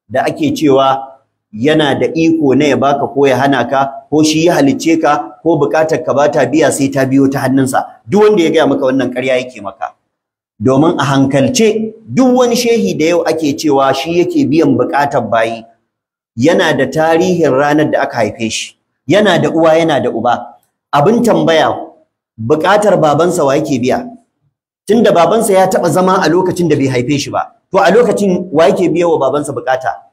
da ake cewa yana da iko na ya baka ko ya hana ka, ko shi ya halicce ka, ko bukatar ka ba ta biya sai ta biyo ta hannunsa. Duk wanda ya gaya maka wannan ƙarya yake maka. Domin a hankalce duk wani shehi da yau ake cewa shi yake biyan bukatar bayi, yana da tarihin ranar da aka haife shi, yana da uwa yana da uba. Abin tambaya, bukatar babansa wa yake biya? Tunda babansa ya taɓa zama a lokacin da bai haife shi ba, to a lokacin wa yake biya wa babansa bukata?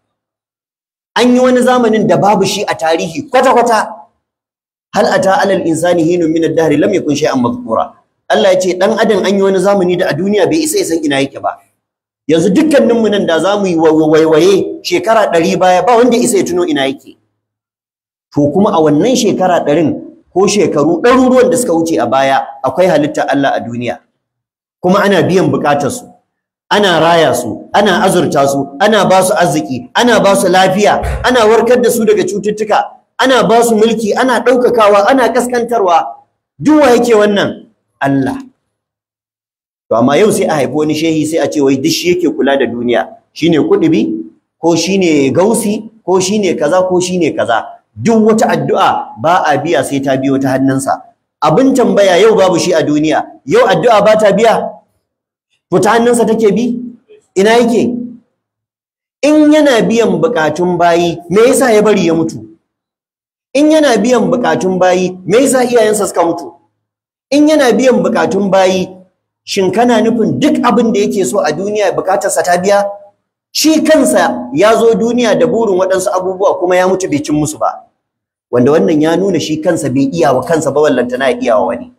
An yi wani zamanin da babu shi a tarihi kwata-kwata. Hal ata alal insani hinun min ad-dahr lam yakun shay'an madhkura. Allah ya ce dan adam an yi wani zamani da a duniya bai isa ya san ina yake ba. Yanzu dukkaninmu nan da zamu yi waiwaye shekara 100 baya, ba wanda isa ya tuno ina yake. To kuma a wannan shekara 100 ko shekaru ɗaruruwan da suka wuce a baya, akwai halitta Allah a duniya. Kuma ana biyan bukatarsu. Ana raya su, ana azurta su, ana ba su arziki, ana ba su lafiya, ana warkar da su daga cututtuka, ana ba su mulki, ana ɗaukakawa, ana kaskantarwa. Duk wa yake wannan? Allah. To amma yau sai a haifi wani shehi sai a ce wai duk shi yake kula da duniya. Shine kudubi, ko shine gausi, ko shine kaza, ko shine kaza. Duk wata addu'a ba a biya sai ta biyo ta hannunsa. Abin tambaya, yau babu shi a duniya, yau addu'a ba ta biya? To ta hannunsa take bi? Ina yake? In yana biyan bukatun bayi, me yasa ya bari ya mutu? In yana biyan bukatun bayi, me yasa iyayensa suka mutu? In yana biyan bukatun bayi, shin kana nufin duk abin da yake so a duniya bukatarsa ta biya? Shi kansa ya zo duniya da burin waɗansu abubuwa kuma ya mutu bai cin musu ba. Wanda wannan ya nuna shi kansa bai iya wa kansa ba, wallantana ya iya wa wani.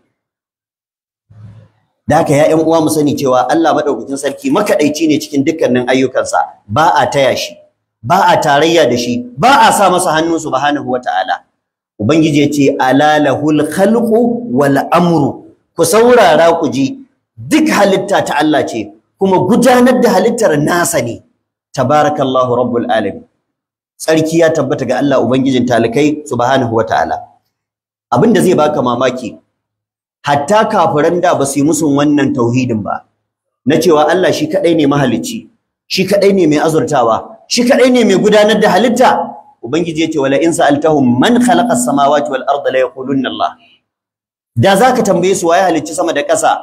da haka ya ƴan uwa mu sani cewa Allah madaukakin sarki makadaici ne cikin dukkanin ayyukansa, ba a taya shi, ba a tarayya da shi, ba a sa masa hannu subhanahu wataala. Ubangiji ya ce ala lahul khalqu wal amru, ku saurara ku ji, duk halitta ta Allah ce kuma gudanar da halittar nasa ne. Tabarakallahu rabbul alamin. Tsarki ya tabbata ga Allah ubangijin talikai subhanahu wataala. Abin da zai baka mamaki, hatta kafiran da ba su yi musun wannan tauhidin ba, na cewa Allah shi kadai ne mahalicci, shi kadai ne mai azurtawa, shi kadai ne mai gudanar da halitta. Ubangiji yace wala in sa'altahum man khalaqa as-samawati wal arda la yaqulunna Allah. Da zaka tambaye su waye halicci sama da ƙasa,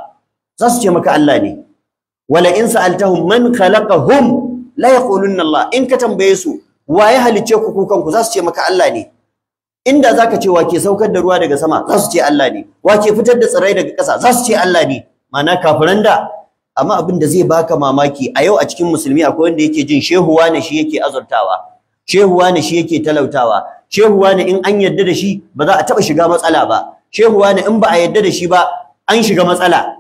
za su ce maka Allah ne. Wala in sa'altahum man khalaqahum la yaqulunna Allah. In ka tambaye su waye halicce ku kanku, za su ce maka Allah ne. Inda zaka ce wake saukar da ruwa daga sama, za su ce Allah ne. Wake fitar da tsirrai daga ƙasa, za su ce Allah ne. Ma'ana kafiran da. Amma abin da zai baka mamaki, a yau a cikin musulmi akwai wanda yake jin shehuwa ne shi yake azurtawa, shehuwa ne shi yake talautawa, shehuwa ne in an yarda da shi ba za a taba shiga matsala ba, shehuwa ne in ba a yarda da shi ba an shiga matsala.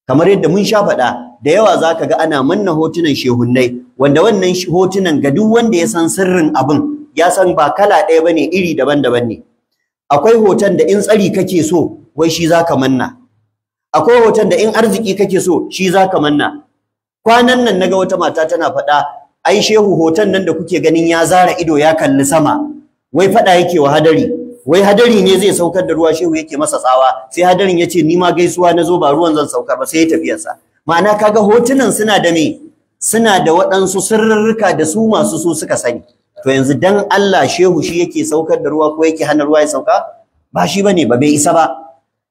Kamar yadda mun sha faɗa, da yawa zaka ga ana manna hotunan shehunnai, wanda wannan hotunan ga duk wanda ya san sirrin abin ya san ba kala ɗaya bane, iri daban-daban ne. Akwai hoton da in tsari kake so wai shi zaka manna, akwai hoton da in arziki kake so shi zaka manna. Kwanan nan naga wata mata tana faɗa, ai shehu hoton nan da kuke ganin ya zara ido ya kalli sama, wai faɗa yake wa hadari, wai hadari ne zai saukar da ruwa, shehu yake masa tsawa, sai hadarin yace ni ma gaisuwa nazo ba ruwan zan saukar ba, sai ya tafiyarsa. Ma'ana kaga hotunan suna da me, suna da waɗansu sirrurruka da su masu su suka sani. To yanzu dan Allah shehu shi yake saukar da ruwa ko yake hana ruwa ya sauka? Ba shi bane ba, bai isa ba.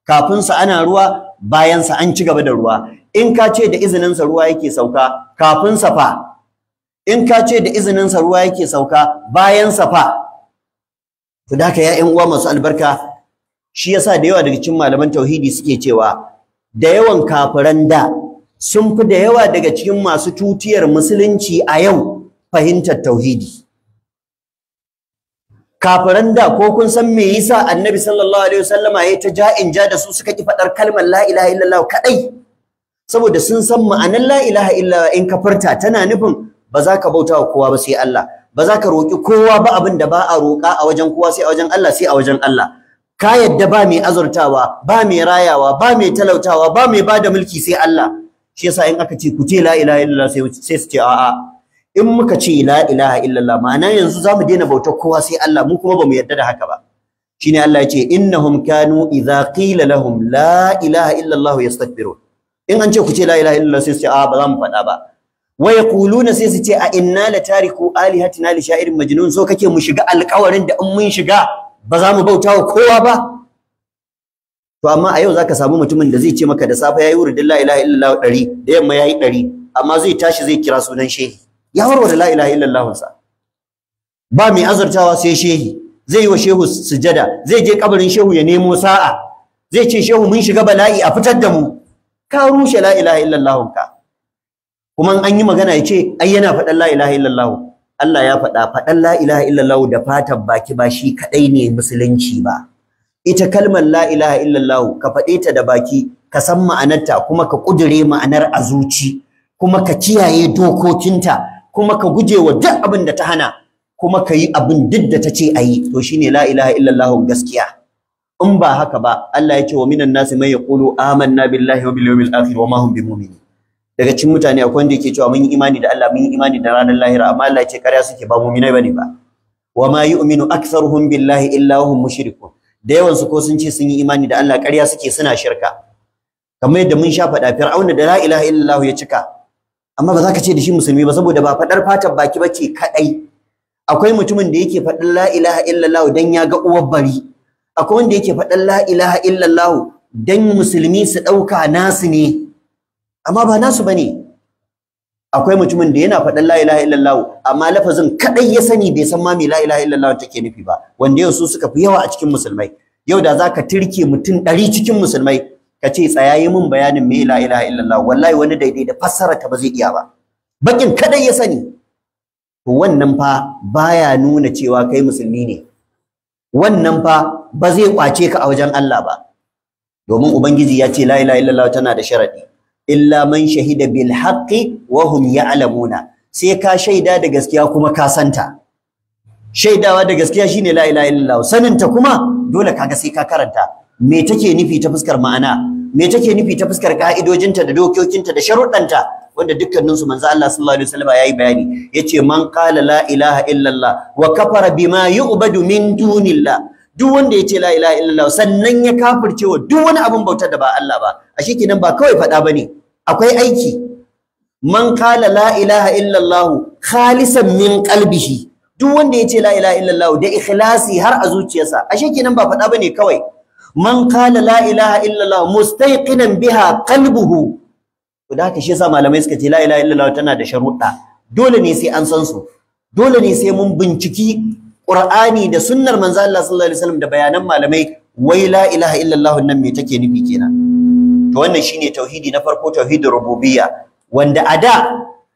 Kafin sa ana ruwa, bayan sa an ci gaba da ruwa. In ka ce da izinin sa ruwa yake sauka, kafin sa fa. In ka ce da izinin sa ruwa yake sauka, bayan sa fa. To da haka ya ƴan uwa masu albarka, shi yasa da yawa daga cikin malaman tauhidi suke cewa da yawan kafiran da sun fi da yawa daga cikin masu tutiyar musulunci a yau fahimtar tauhidi. Kafiran da ko kun san me yasa Annabi sallallahu alaihi wasallama yayi ta ja'in ja da su suka ki fadar kalmar la ilaha illallah kadai? Saboda sun san ma'anar la ilaha illallah in ka furta tana nufin ba za ka bauta wa kowa ba sai Allah, ba za ka roki kowa ba, abin da ba a roka a wajen kowa sai a wajen Allah, sai a wajen Allah. Ka yadda ba mai azurtawa, ba mai rayawa, ba mai talautawa, ba mai bada mulki sai Allah. Shi yasa in aka ce ku ce la ilaha illallah sai su ce a'a. In muka ce la ilaha illallah ma'ana yanzu zamu daina bautar kowa sai Allah, mu kuma bamu yarda da haka ba. Shine Allah ya ce innahum kanu idza qila lahum la ilaha illallah yastakbirun. In an ce ku ce la ilaha illallah sai su ce a ba za mu faɗa ba. Wa yaquluna sai su ce a inna la tariku alihatina li sha'irin majnun, so kake mu shiga alƙawarin da in mun shiga ba za mu bauta wa kowa ba. To amma a yau zaka samu mutumin da zai ce maka da safe yayi wuridin la ilaha illallah 100, da yamma yayi 100, amma zai tashi zai kira sunan shehi. Ya warware la ilaha illallah sa. Ba mai azurtawa sai shehi, zai yi wa shehu sujada, zai je kabarin shehu ya nemo sa'a, zai ce shehu mun shiga bala'i a fitar da mu. Ka rushe la ilaha illallah ka. Kuma an yi magana ya ce ai yana faɗan la ilaha illallah. Allah ya faɗa faɗan la ilaha illallah da fatan baki ba shi kadai ne musulunci ba. Ita kalmar la ilaha illallah ka faɗe ta da baki, ka san ma'anarta, kuma ka kudure ma'anar a zuci, kuma ka kiyaye dokokinta, kuma ka guje wa duk abin da ta hana, kuma ka yi abin duk da ta ce a yi. To shine la ilaha illallah gaskiya. In ba haka ba, Allah ya ce wa minan nasi man yaqulu amanna billahi wa bil yawmil akhir wa ma hum bimu'minin. Daga cikin mutane akwai wanda yake cewa mun yi imani da Allah, mun yi imani da ranar lahira, amma Allah ya ce ƙarya suke, ba mu'minai bane ba. Wa ma yu'minu aktharuhum billahi illa hum mushrikun. Da yawan su ko sun ce sun yi imani da Allah, ƙarya suke, suna shirka. Kamar yadda mun sha faɗa, Fir'auna da la ilaha illallah ya cika, amma ba za ka ce da shi musulmi ba, saboda ba faɗar fatan baki bace kaɗai. Akwai mutumin da yake faɗin la ilaha illallah dan ya ga uwar bari, akwai wanda yake faɗin la ilaha illallah dan musulmi su ɗauka nasu ne, amma ba nasu bane. Akwai mutumin da yana faɗin la ilaha illallah amma lafazin kaɗai ya sani, bai san ma me la ilaha illallah take nufi ba, wanda yau su suka fi yawa a cikin musulmai. Yau da za ka tirke mutum 100 cikin musulmai ka ce tsayayi mun bayanin me la ilaha illallah, wallahi wani daidai da fassara ta ba zai iya ba, bakin kadai ya sani. To wannan fa baya nuna cewa kai musulmi ne, wannan fa ba zai kwace ka a wajen Allah ba. domin ubangiji ya ce la ilaha illallah tana da sharadi illa man shahida bil haqqi wa hum ya'lamuna, sai ka shaida da gaskiya kuma ka santa. Shaidawa da gaskiya shine la ilaha illallah, saninta kuma dole kaga sai ka karanta me take nufi ta fuskar ma'ana, me take nufi ta fuskar ka'idojinta da dokokinta da sharuɗanta, wanda dukkaninsu manzo Allah sallallahu alaihi wasallam yayi bayani, yace man qala la ilaha illallah wa kafara bima yu'badu min dunillah, duk wanda yace la ilaha illallah sannan ya kafircewa duk wani abun bautar da ba Allah ba, ashe kenan ba kawai faɗa bane, akwai aiki. Man qala la ilaha illallah khalisan min qalbihi, duk wanda yace la ilaha illallah da ikhlasi har a zuciyarsa, ashe kenan ba faɗa bane kawai. Man qala la ilaha illallah mustayqinan biha qalbuhu, to da haka shi yasa malamai suka ce la ilaha illallah tana da sharuɗa, dole ne sai an san su, dole ne sai mun binciki Qur'ani da sunnar manzo Allah sallallahu alaihi wasallam da bayanan malamai, wai la ilaha illallah nan me take nufi kenan. To wannan shine tauhidi na farko, tauhidin rububiyya, wanda a da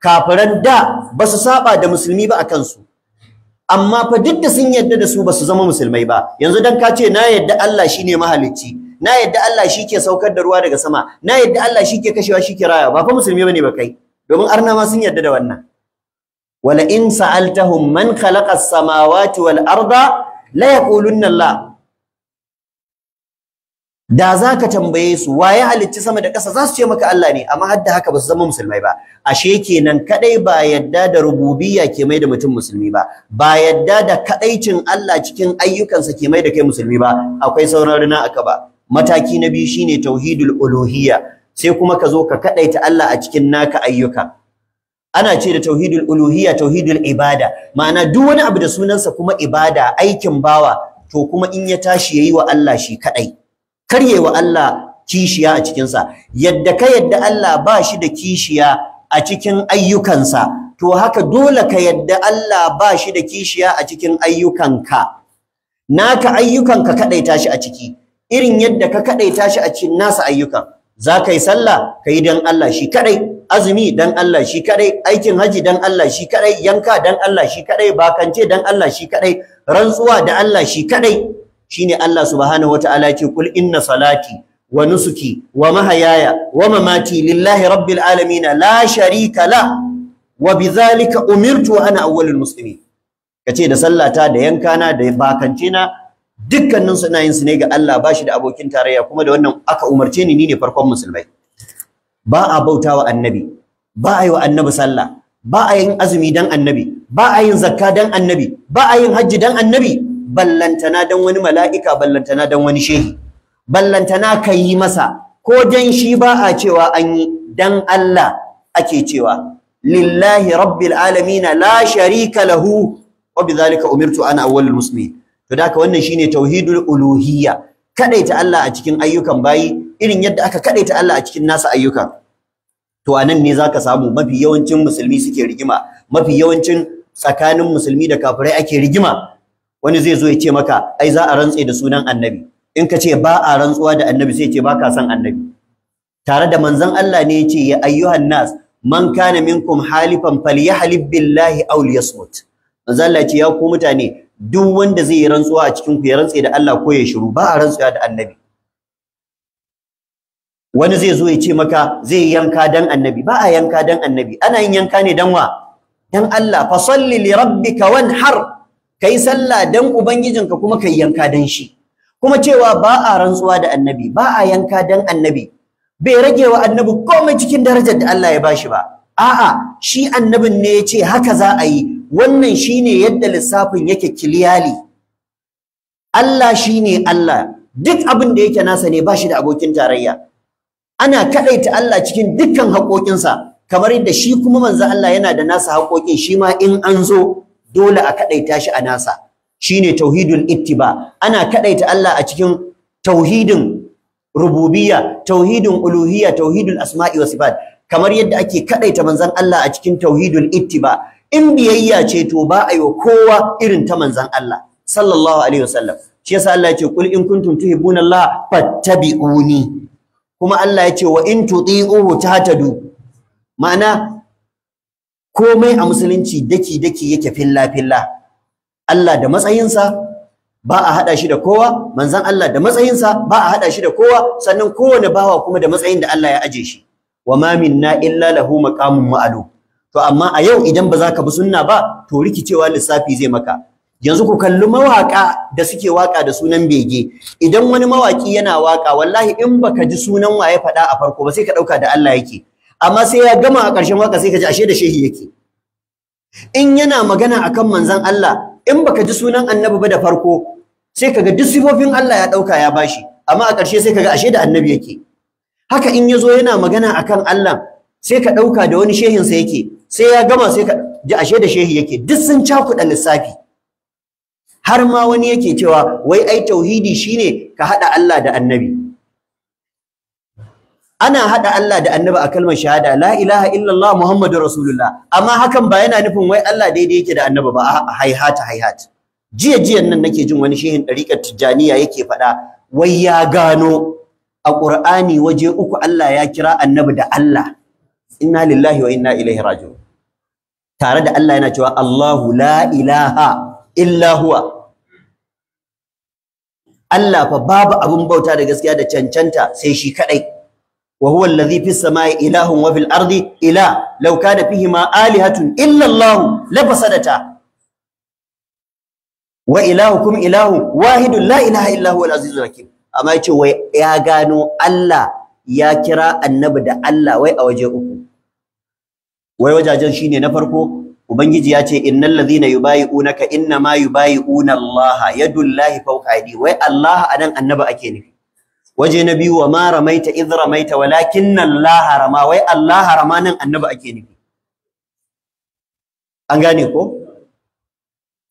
kafiran da basu saba da musulmi ba akan su, amma fa duk da sun yadda da su basu zama musulmai ba. Yanzu dan ka ce na yadda Allah shine mahalicci, na yadda Allah shike saukar da ruwa daga sama, na yadda Allah shike kashewa shike raya, ba fa musulmi bane ba kai, domin arna ma sun yadda da wannan. wala in sa'altahum man khalaqa as-samawati wal arda la yaqulunna Allah, da zaka tambaye su waye halicci sama da ƙasa za su ce maka Allah ne, amma har da haka ba su zama musulmai ba. Ashe kenan kadai ba yadda da rububiyya ke mai da mutum musulmi ba, ba yadda da kadaicin Allah cikin ayyukansa ke mai da kai musulmi ba, akwai sauran rina aka ba. Mataki na biyu shine tauhidul uluhiyya, sai kuma ka zo ka kadaita Allah a cikin naka ayyuka. Ana ce da tauhidul uluhiyya tauhidul ibada, ma'ana duk wani abu da sunansa kuma ibada, aikin bawa, to kuma in ya tashi yayi wa Allah shi kadai, karye wa Allah kishiya a cikinsa. Yadda ka yadda Allah ba shi da kishiya a cikin ayyukansa, to haka dole ka yadda Allah ba shi da kishiya a cikin ayyukanka. Naka ayyukanka kadaita shi a ciki, irin yadda ka kadaita shi a cikin nasa ayyukan. Za ka yi sallah ka yi dan Allah shi kadai, azumi dan Allah shi kadai, aikin haji dan Allah shi kadai, yanka dan Allah shi kadai, bakance dan Allah shi kadai, rantsuwa da Allah shi kadai. Shine Allah subhanahu wataala ya ce kul inna salati wa nusuki wa mahayaya wa mamati lillahi rabbil alamin la sharika la wa bidhalika umirtu wa ana awwalul muslimin. Kace da sallata da yankana da bakance na dukkanin su ina yin su ne ga Allah, bashi da abokin tarayya, kuma da wannan aka umarce ni ne farkon musulmai. Ba a bautawa annabi, ba a yi wa annabi sallah, ba a yin azumi dan annabi, ba a yin zakka dan annabi, ba a yin hajji dan annabi, ballantana dan wani mala'ika, ballantana dan wani shehi, ballantana ka yi masa, ko dan shi ba a cewa an yi, dan Allah ake cewa. Lillahi rabbil alamin la sharika lahu wa bidhalika umirtu ana awwalul muslimin. To da haka wannan shine tauhidul uluhiyya, kadaita Allah a cikin ayyukan bayi irin yadda aka kadaita Allah a cikin nasa ayyukan. To anan ne zaka samu mafi yawancin musulmi suke rigima, mafi yawancin tsakanin musulmi da kafirai ake rigima. Wani zai zo ya ce maka ai za a rantse da sunan annabi, in ka ce ba a rantsuwa da annabi sai ya ce ba ka san annabi, tare da manzon Allah ne ya ce ya ayyuhan nas man kana minkum halifan falyahlib billahi aw liyasmut. Manzon Allah ya ce ya ku mutane, duk wanda zai yi rantsuwa a cikin ku ya rantse da Allah ko ya shiru, ba a rantsuwa da annabi. Wani zai zo ya ce maka zai yanka dan annabi, ba a yanka dan annabi, ana yin yanka ne dan wa? Dan Allah. Fa salli li rabbika wanhar, kai sallah dan ubangijinka kuma kai yanka dan shi. Kuma cewa ba a rantsuwa da annabi, ba a yanka dan annabi, bai rage wa annabi komai cikin darajar da Allah ya bashi ba. A'a, shi annabin ne ya ce haka za a yi. Wannan shine yadda lissafin yake kiliyali. Allah shine Allah, duk abin da yake nasa ne, bashi da abokin tarayya. Ana kadaita Allah cikin dukkan haƙoƙinsa, kamar yadda shi kuma manzo Allah yana da nasa haƙoƙin, shi ma in an zo dole a kadaita shi a nasa. Shine tauhidul ittiba. Ana kadaita Allah a cikin tauhidin rububiyya, tauhidin uluhiyya, tauhidul asma'i wa sifat, kamar yadda ake kadaita manzon Allah a cikin tauhidul ittiba. In biyayya ce to ba a yi wa kowa irin ta manzon Allah sallallahu alaihi wasallam. Shi yasa Allah ya ce qul in kuntum tuhibbuna Allah fattabi'uni, kuma Allah ya ce wa in tuti'uhu tahtadu. Ma'ana komai a musulunci daki daki yake filla filla. Allah da matsayinsa, ba a hada shi da kowa, manzon Allah da matsayinsa ba a hada shi da kowa, sannan kowane bawa kuma da matsayin da Allah ya aje shi. Wa ma minna illa lahu maqamun ma'lum. To amma a yau idan ba za ka bi sunna ba, to rikicewa lissafi zai maka. Yanzu ku kalli mawaka da suke waka da sunan bege. Idan wani mawaki yana waka, wallahi in baka ji sunan waye faɗa a farko ba sai ka ɗauka da Allah yake. Amma sai ya gama a ƙarshen waka sai ka ji ashe da shehi yake. In yana magana akan manzon Allah, in baka ji sunan annabi ba da farko, sai kaga duk sifofin Allah ya ɗauka ya bashi, amma a ƙarshe sai kaga ashe da annabi yake. Haka in yazo yana magana akan Allah, sai ka ɗauka da wani shehinsa yake, sai ya gama sai ka ji ashe da shehi yake. Duk sun cakuɗa lissafi. Har ma wani yake cewa wai ai tauhidi shine ka haɗa Allah da annabi. Ana haɗa Allah da annabi a kalmar shahada, la ilaha illallah muhammadur rasulullah, amma hakan ba yana nufin wai Allah daidai yake da annabi ba. Haihata. Jiyan nan nake jin wani shehin ɗariƙar Tijjaniya yake faɗa, wai ya gano a Ƙur'ani waje 3 Allah ya kira annabi da Allah. Inna lillahi wa inna ilaihi raji'un. Tare da Allah yana cewa Allahu la ilaha illa huwa. Allah fa babu abun bauta da gaskiya da cancanta sai shi kadai. Wa huwa alladhi fis samai ilahun wa fil ardi ilah, law kana fihima alihatun illa Allah la fasadata. Wa ilahukum ilahu wahidun la ilaha illa huwa al-azizul hakim. Amma yace wai ya gano Allah ya kira annabi da Allah wai a waje 3. Wai wajajen shine na farko, ubangiji ya ce innal ladhina yubayi'unaka innama yubayi'una Allah yadullahi fawqa aydi. Wai Allah anan annabi ake nufi. Waje na biyu, wa ma ramaita idh ramaita walakinna Allah rama. Wai Allah rama nan annabi ake nufi. An gane ko?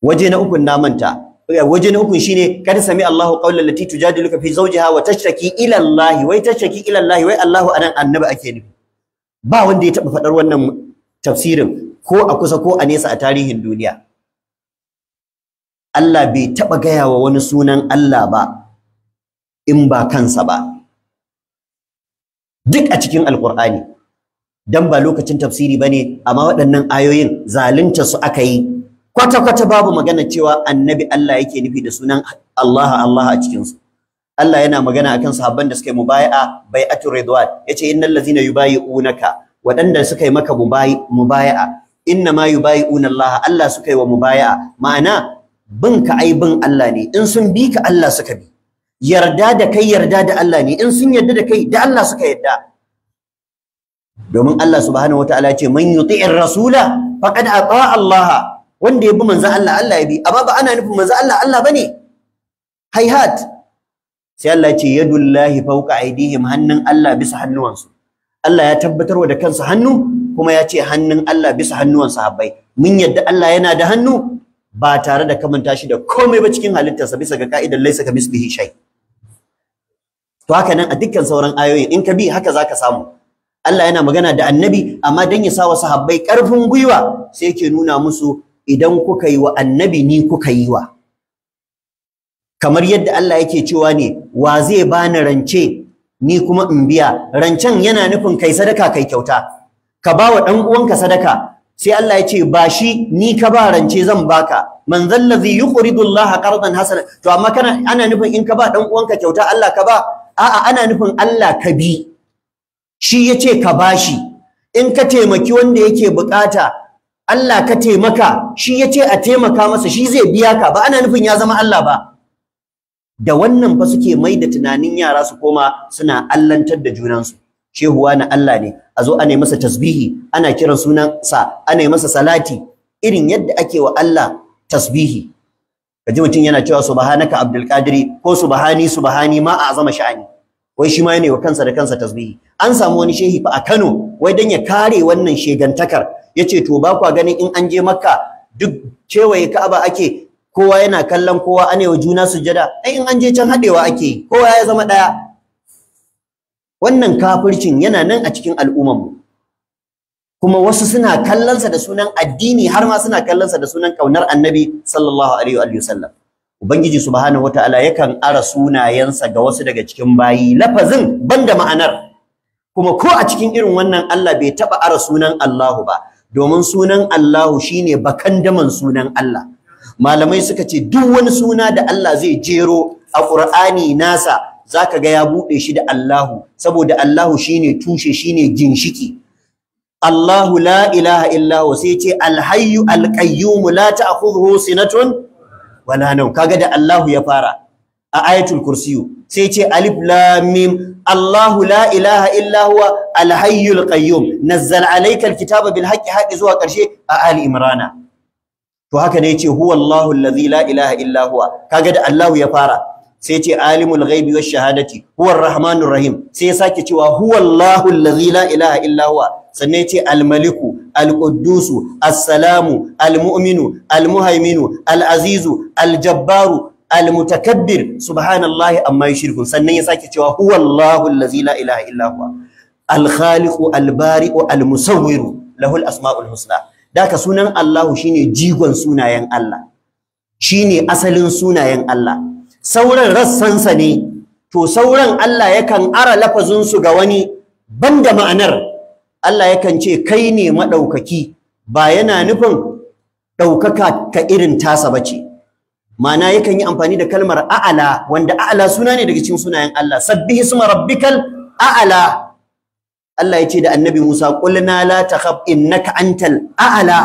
Waje na uku na manta. Waje na uku shine kad sami Allahu qawlan lati tujadiluka fi zawjiha wa tashtaki ila Allah. Wai tashtaki ila Allah, wai Allahu anan annabi ake nufi. Ba wanda ya taba fadar wannan tafsirin ko a kusa ko a nesa a tarihin duniya. Allah bai taba gaya wa wani sunan Allah ba in ba kansa ba, duk a cikin Alƙur'ani. Dan ba lokacin tafsiri bane, amma waɗannan ayoyin zalunta su aka yi. Kwata-kwata babu magana cewa annabi Allah yake nufi da sunan Allah a cikin su. Allah yana magana akan sahabban da suka yi mubaya'a, bai'atul ridwan. Yace innal ladzina yubayi'unaka, waɗanda suka yi maka mubaya'a, inna ma yubayi'una Allah, Allah suka yi wa mubaya'a. Ma'ana bin ka ai bin Allah ne, in sun bi ka Allah suka bi. Yarda da kai yarda da Allah ne, in sun yarda da kai da Allah suka yarda. Domin Allah subhanahu wataala ya ce man yuti'ir rasula faqad ata'a Allah. Wanda ya bi manzon Allah, Allah ya bi. Amma ba ana nufin manzon Allah Allah bane. Hayhat. Sai Allah ya ce yadullahi fawqa aydihim, hannun Allah bisa hannuwansu. Allah ya tabbatarwa da kansa hannu, kuma ya ce hannun Allah bisa hannuwan sahabbai. Mun yadda Allah yana da hannu ba tare da kamanta shi da komai ba cikin halittarsa, bisa ga ka'idar laysa kamislihi shay. To haka nan a dukkan sauran ayoyin in ka bi haka zaka samu. Allah yana magana da annabi, amma dan ya sa wa sahabbai karfin gwiwa sai yake nuna musu idan kuka yi wa annabi ni kuka yi wa. Kamar yadda Allah yake cewa ne, wa zai bani rance ni kuma in biya. Rancen yana nufin kai sadaka kai kyauta, ka ba wa ɗan uwanka sadaka. Sai Allah ya ce ba shi ni ka ba rance zan baka. Man zallazi yuqridu Allah qardan hasana. To amma ana nufin in ka ba ɗan uwanka kyauta Allah ka ba? A'a, ana nufin Allah ka bi. Shi yace ka bashi. In ka taimaki wanda yake bukata, Allah ka taimaka, shi yace a taimaka masa, shi zai biya ka. Ba ana nufin ya zama Allah ba. Da wannan fa suke mai da tunanin yara su koma suna allantar da junansu. Shehuwa na Allah ne, a zo ana masa tasbihi, ana kiran sunan sa, ana masa salati, irin yadda ake wa Allah tasbihi. Kaji mutum yana cewa subhanaka Abdul Qadiri ko subhani ma a azama sha'ani. Wai shi ma yana wa kansa da kansa tasbihi. An samu wani shehi fa a Kano, wai dan ya kare wannan shegantakar, yace to ba kwa ganin in an je Makka duk cewaye Ka'aba ake, kowa yana kallon kowa, ana wa juna sujjada. Ai in an je can hadewa ake, kowa ya zama daya. Wannan kafircin yana nan a cikin al'ummarmu, kuma wasu suna kallonsa da sunan addini, har ma suna kallonsa da sunan kaunar annabi sallallahu alaihi wa sallam. Ubangiji subhanahu wataala yakan ara sunayensa ga wasu daga cikin bayi, lafazin banda ma'anar. Kuma ko a cikin irin wannan Allah bai taba ara sunan Allahu ba, domin sunan Allahu shine bakandaman sunan Allah. malamai suka ce duk wani suna da Allah zai jero a Qur'ani nasa zaka ga ya bude shi da Allahu, saboda Allahu shine tushe, shine ginshiki. Allahu la ilaha illa huwa, sai ce al-hayyu al-qayyum la ta'khudhuhu sinatun wala nawm. Kaga da Allahu ya fara a ayatul kursiyu, sai ce alif lam mim Allahu la ilaha illa huwa al-hayyul qayyum nazzala alayka al-kitaba bil haqqi haqqi zuwa karshe a Ali Imrana. To haka ne yace huwa Allahu allazi la ilaha illa huwa, kaga da Allahu ya fara, sai yace alimul ghaibi wash shahadati huwa ar-rahmanur rahim, sai ya sake cewa huwa Allahu allazi la ilaha illa huwa, sannan yace al-maliku al-quddusu as-salamu al-mu'minu al-muhaiminu al-azizu al-jabbaru al-mutakabbir subhanallahi amma yushrikun, sannan ya sake cewa huwa Allahu allazi la ilaha illa huwa al-khaliqu al-bari'u al-musawwiru lahu al-asma'ul husna. Daka sunan Allahu shine jigon sunayen Allah, shine asalin sunayen Allah. Sauran rassansa ne, to sauran Allah yakan ara lafazin su ga wani banda ma'anar. Allah yakan ce kai ne madaukaki, ba yana nufin daukaka ka irin tasa bace. Ma'ana yakan yi amfani da kalmar a'ala, wanda a'ala suna ne daga cikin sunayen Allah. Sabbihi isma rabbikal a'ala. Allah ya ce da annabi Musa qulna la takhaf innaka antal a'la.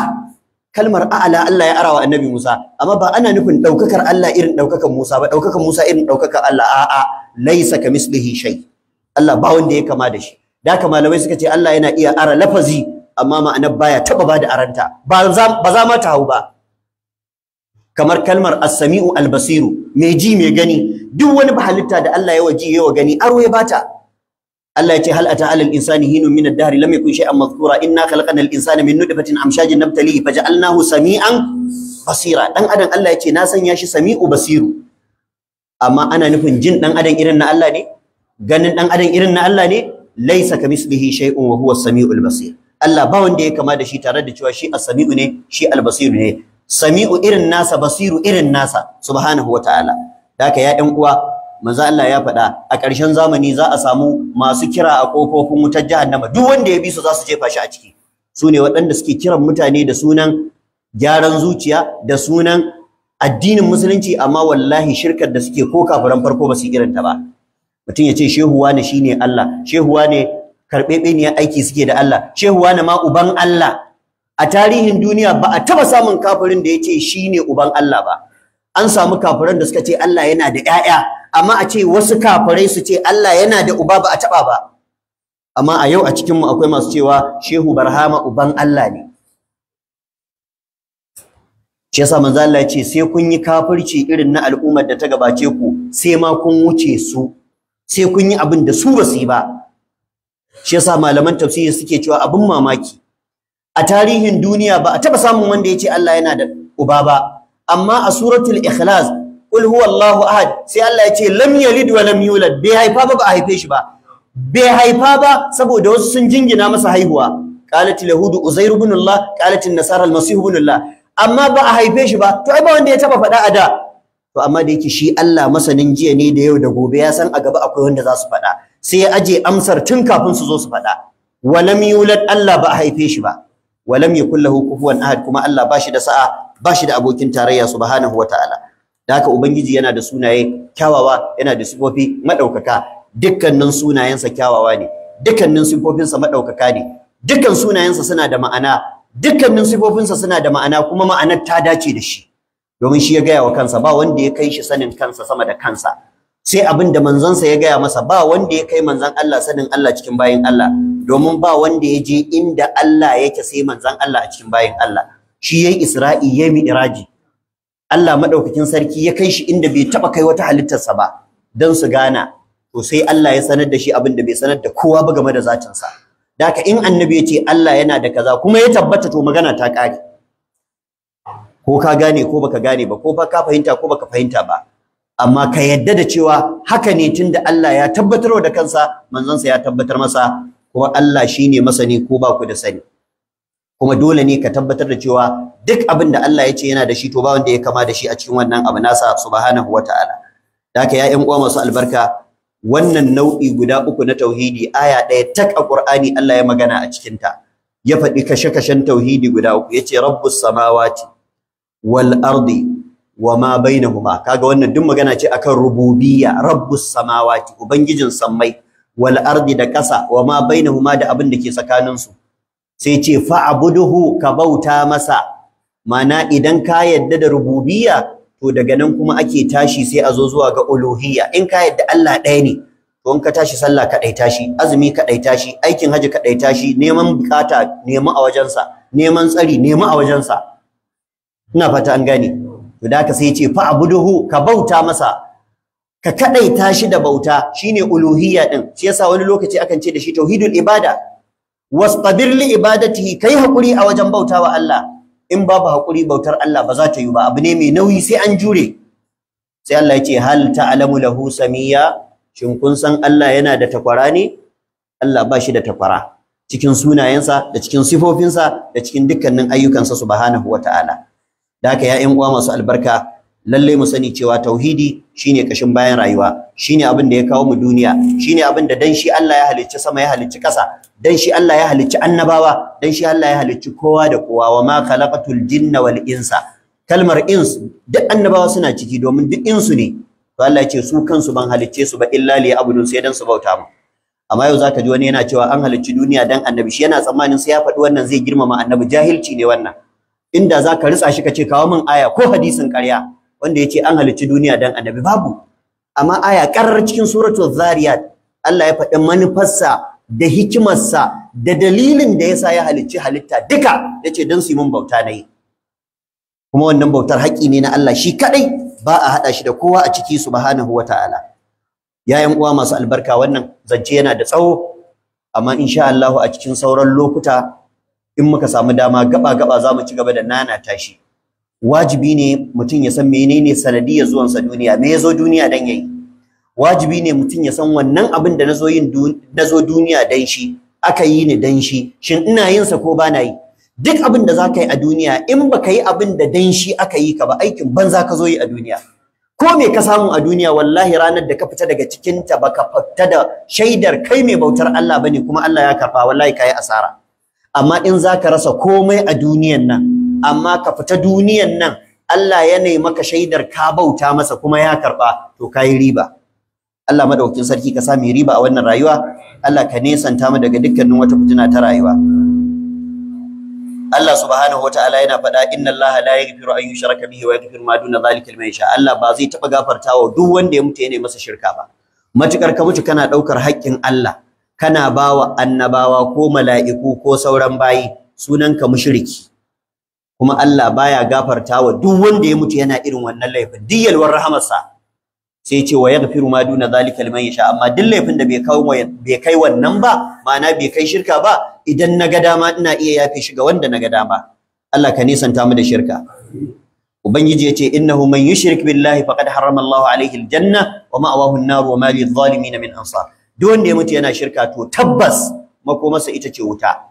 Kalmar a'la Allah ya arawa annabi Musa, amma ba ana nufin daukakar Allah irin daukakan Musa ba, daukakan Musa irin daukakan Allah. A'a, laysa kamislihi shay. Allah ba wanda ya kama da shi. Da haka malamai suka ce Allah yana iya ara lafazi amma ma'anar baya taba bada aranta, ba za ma ta hau ba. Kamar kalmar as-sami'u al-basiru, mai ji mai gani, duk wani halitta da Allah ya waji yawa gani aro ya bata. Allah ya ce hal ata alal insani hinun min ad-dahr lam yakun shay'an madhkura inna khalaqna al-insana min nutfatin amshajin nabtalihi faj'alnahu sami'an basira. Dan adam Allah ya ce na sanya shi sami'u basiru, amma ana nufin jin dan adam irin na Allah ne, ganin dan adam irin na Allah ne. Laysa kamislihi shay'un wa huwa as-sami'ul basir. Allah ba wanda ya kama da shi, tare da cewa shi as-sami'u ne, shi al-basiru ne. Sami'u irin nasa, basiru irin nasa subhanahu wa ta'ala. Daka ya ɗan uwa, manzo Allah ya faɗa a ƙarshen zamani za a samu masu kira a ƙofofin wutar jahannama, duk wanda ya bi su za su jefa shi a ciki. Su ne waɗanda suke kiran mutane da sunan gyaran zuciya, da sunan addinin musulunci, amma wallahi shirkar da suke ko kafiran farko ba su irin ta ba. Mutum ya ce shehu wane shine Allah, shehu wane karɓeɓe ne aiki suke da Allah, shehu wane ma uban Allah. A tarihin duniya ba a taɓa samun kafirin da ya ce shine uban Allah ba. An samu kafiran da suka ce Allah yana da ƴaƴa, amma a ce wasu kafirai su ce Allah yana da uba ba a taɓa ba. Amma a yau a cikinmu akwai masu cewa Shehu Barhama uban Allah ne. Shi yasa manzo Allah ya ce sai kun yi kafirci irin na al'ummar da ta gabace ku, sai ma kun wuce su, sai kun yi abin da su ba su yi ba. Shi yasa malaman tafsiri suke cewa abin mamaki, a tarihin duniya ba a taɓa samun wanda ya ce Allah yana da uba ba. Amma a suratul ikhlas qul huwallahu ahad sai Allah ya ce lam yalid wa lam yulad, bai haifa ba a haife shi ba. Bai haifa ba saboda wasu sun jingina masa haihuwa. Qalatil yahudu uzair ibn Allah, qalatin nasara al-masih ibn Allah. Amma ba a haife shi ba, to ai ba wanda ya taba faɗa a da. To amma da yake shi Allah masanin jiya ne da yau da gobe, ya san a gaba akwai wanda za su faɗa, sai ya aje amsar tun kafin su zo su faɗa. Wa lam yulad, Allah ba a haife shi ba. Wa lam yakul lahu kufuwan ahad, kuma Allah ba shi da sa'a, ba shi da abokin tarayya subhanahu wataala. Da haka ubangiji yana da sunaye kyawawa, yana da sifofi madaukaka. Dukkanin sunayensa kyawawa ne, dukkanin sifofinsa madaukaka ne, dukkan sunayensa suna da ma'ana, dukkanin sifofinsa suna da ma'ana, kuma ma'anar ta dace da shi, domin shi ya gaya wa kansa ba wanda ya kai shi sanin kansa sama da kansa. Sai abin da manzansa ya gaya masa, ba wanda ya kai manzan Allah sanin Allah cikin bayin Allah, domin ba wanda ya je inda Allah yake sai manzan Allah a cikin bayin Allah. Shi yayi Isra'i, yayi Mi'raji. Allah madaukakin sarki ya kai shi inda bai taba kai wata halittarsa ba, dan su gana. To sai Allah ya sanar da shi abin da bai sanar da kowa ba game da zatinsa. Da haka in annabi ya ce Allah yana da kaza kuma ya tabbata, to magana ta kare. Ko ka gane ko baka gane ba, ko ba ka fahimta ko baka fahimta ba, amma ka yadda da cewa haka ne, tunda Allah ya tabbatar da kansa, manzonsa ya tabbatar masa, kuma Allah shine masani ko ba ku da sani. Kuma dole ne ka tabbatar da cewa duk abin da Allah ya ce yana da shi, to ba wanda ya kama da shi a cikin wannan abu nasa subhanahu wataala. Da haka ya ƴan uwa masu albarka, wannan nau'i guda uku na tauhidi, aya ɗaya tak a Qur'ani Allah ya magana a cikin ta, ya faɗi kashe-kashen tauhidi guda uku, yace rabbus samawati wal ardi wa ma bainahuma. Kaga wannan duk magana ce akan rububiyya, rabbus samawati, ubangijin sammai, wal ardi da ƙasa, wa ma bainahuma da abin da ke tsakanin su. Sai ce fa'buduhu, ka bauta masa. Mana idan ka yadda da rububiyya, to daga nan kuma ake tashi sai a zo zuwa ga uluhiyya. In ka yadda Allah ɗaya ne, to in ka tashi sallah ka ɗaita shi, azumi ka ɗaita shi, aikin haji ka ɗaita shi, neman bukata nemi a wajensa, neman tsari nemi a wajensa. Ina fata an gane. To da haka sai ce fa abuduhu, ka bauta masa, ka kadaita shi da bauta, shine uluhiyya din. Shi yasa wani lokaci akan ce da shi tauhidul ibada. Wastabir li ibadatihi, kai hakuri a wajen bautawa Allah. In babu hakuri bautar Allah ba za ta yi ba, abu ne mai nauyi sai an jure. Sai Allah ya ce hal ta'lamu lahu samiyya, shin kun san Allah yana da takwara ne? Allah ba shi da takwara cikin sunayensa da cikin sifofinsa da cikin dukkanin ayyukansa subhanahu wataala. Da haka ya ƴan uwa masu albarka, lalle mu sani cewa tauhidi shine kashin bayan rayuwa, shine abin da ya kawo mu duniya, shine abin da dan shi Allah ya halicci sama, ya halicci ƙasa, dan shi Allah ya halicci annabawa, dan shi Allah ya halicci kowa da kowa. Wa ma khalaqatul jinna wal insa, kalmar ins duk annabawa suna ciki domin duk insu ne. To Allah ya ce su kansu ban halicce su ba illa li abudun, sai dan su bauta mu. Amma yau zaka ji wani yana cewa an halicci duniya dan annabi, shi yana tsammanin sai ya faɗi wannan zai girmama annabi. Jahilci ne wannan. Inda zaka ritsa shi kace kawo min aya ko hadisin ƙarya wanda yace an halicci duniya dan annabi, babu. Amma aya karar cikin suratul zariyat Allah ya faɗi manufarsa da hikimarsa da dalilin da yasa ya halicci halitta duka, yace dan su yi mun bauta nayi. Kuma wannan bautar haƙƙi ne na Allah shi kadai, ba a hada shi da kowa a ciki subhanahu wataala. Yayan uwa masu albarka, wannan zance yana da tsawo, amma insha Allah a cikin sauran lokuta in muka samu dama gaba zamu ci gaba da nanata shi. Wajibi ne mutum ya san menene sanadiyar zuwansa duniya, me yazo duniya dan yayi. Wajibi ne mutum ya san wannan abin da nazo duniya dan shi, aka yi ni dan shi, shin ina yin sa ko ba na yi. Duk abin da zaka yi a duniya, in baka yi abin da dan shi aka yi ka ba, aikin banza ka zo yi a duniya. Ko me ka samu a duniya, wallahi ranar da ka fita daga cikin ta baka fita da shaidar kai mai bautar Allah bane, kuma Allah ya karfa, wallahi kai asara. Amma in zaka rasa komai a duniyan nan, amma ka fita duniyan nan Allah ya nemi maka shaidar ka bauta masa kuma ya karba, to kai riba. Allah madaukakin sarki ka sa mu riba a wannan rayuwa. Allah ka nesanta mu daga dukkanin wata fitina ta rayuwa. Allah subhanahu wataala yana faɗa, inna Allah la yaghfiru an yushraka bihi wa yaghfiru ma duna dhalika liman yasha. Allah ba zai taɓa gafartawa duk wanda ya mutu yana masa shirka ba. Matukar ka mutu kana ɗaukar haƙƙin Allah, kana bawa annabawa ko mala'iku ko sauran bayi, sunanka mushriki. Kuma Allah baya gafartawa duk wanda ya mutu yana irin wannan laifin, diyalwar rahamarsa. Sai ce wa yaghfiru ma duna zalika liman yasha, amma duk laifin da bai kai wannan ba, ma'ana bai kai shirka ba, idan naga dama ina iya yafe shi ga wanda naga dama. Allah ka nisanta mu da shirka. Ubangiji yace innahu man yushrik billahi faqad harrama Allahu alayhi aljanna wa ma'awahu an-nar wa ma lidh-dhalimin min ansar. Duk wanda ya mutu yana shirka to tabbas makomarsa ita ce wuta.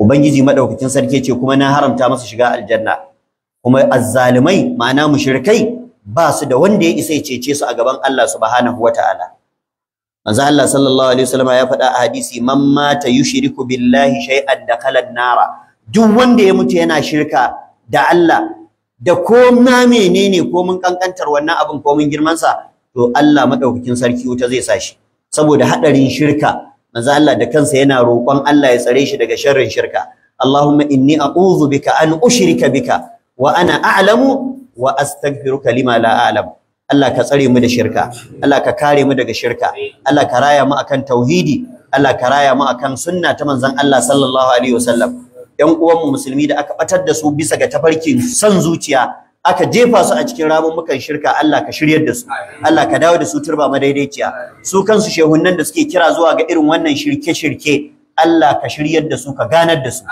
Ubangiji madaukakin sarki yace kuma na haramta masa shiga aljanna. Kuma azzalimai, ma'ana mushrikai, ba su da wanda ya isa ya cece su a gaban Allah subhanahu wataala. Manzo Allah sallallahu alaihi wasallam ya faɗa a hadisi, man mata yushriku billahi shay'an dakhala an-nara. Duk wanda ya mutu yana shirka da Allah, da ko ma menene, ko mun kankantar wannan abin ko mun girman sa, to Allah madaukakin sarki wuta zai sa shi. Saboda hadarin shirka, manzo Allah da kansa yana roƙon Allah ya tsare shi daga sharrin shirka. Allahumma inni a'udhu bika an ushrika bika wa ana a'lamu wa astaghfiruka lima la a'lam. Allah ka tsare mu da shirka, Allah ka kare mu daga shirka, Allah ka raya mu akan tauhidi, Allah ka raya mu akan sunna ta manzon Allah sallallahu alaihi wasallam. Ɗan uwan mu musulmi da aka batar da su bisa ga tafarkin son zuciya, aka jefa su a cikin ramummukan shirka, Allah ka shiryar da su, Allah ka dawo da su turba madaidaiciya. Su kansu shehunnan da suke kira zuwa ga irin wannan shirke-shirke, Allah ka shiryar da su, ka ganar da su.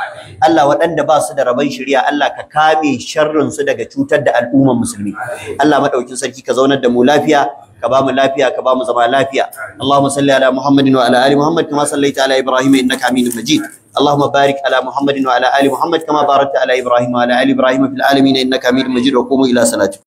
Allah waɗanda ba su da rabon shirya, Allah ka kame sharrin su daga cutar da al'umman musulmi. Allah madaukin sarki ka zaunar da mu lafiya, ka ba mu lafiya, ka ba mu zama lafiya. Allahumma salli ala Muhammadin wa ala ali Muhammad kama sallaita ala Ibrahim innaka Hamidum Majid. Allahumma barik ala Muhammadin wa ala ali Muhammad kama barakta ala Ibrahim wa ala ali Ibrahim fil alamin innaka Hamidum Majid. Wa qumu ila salati.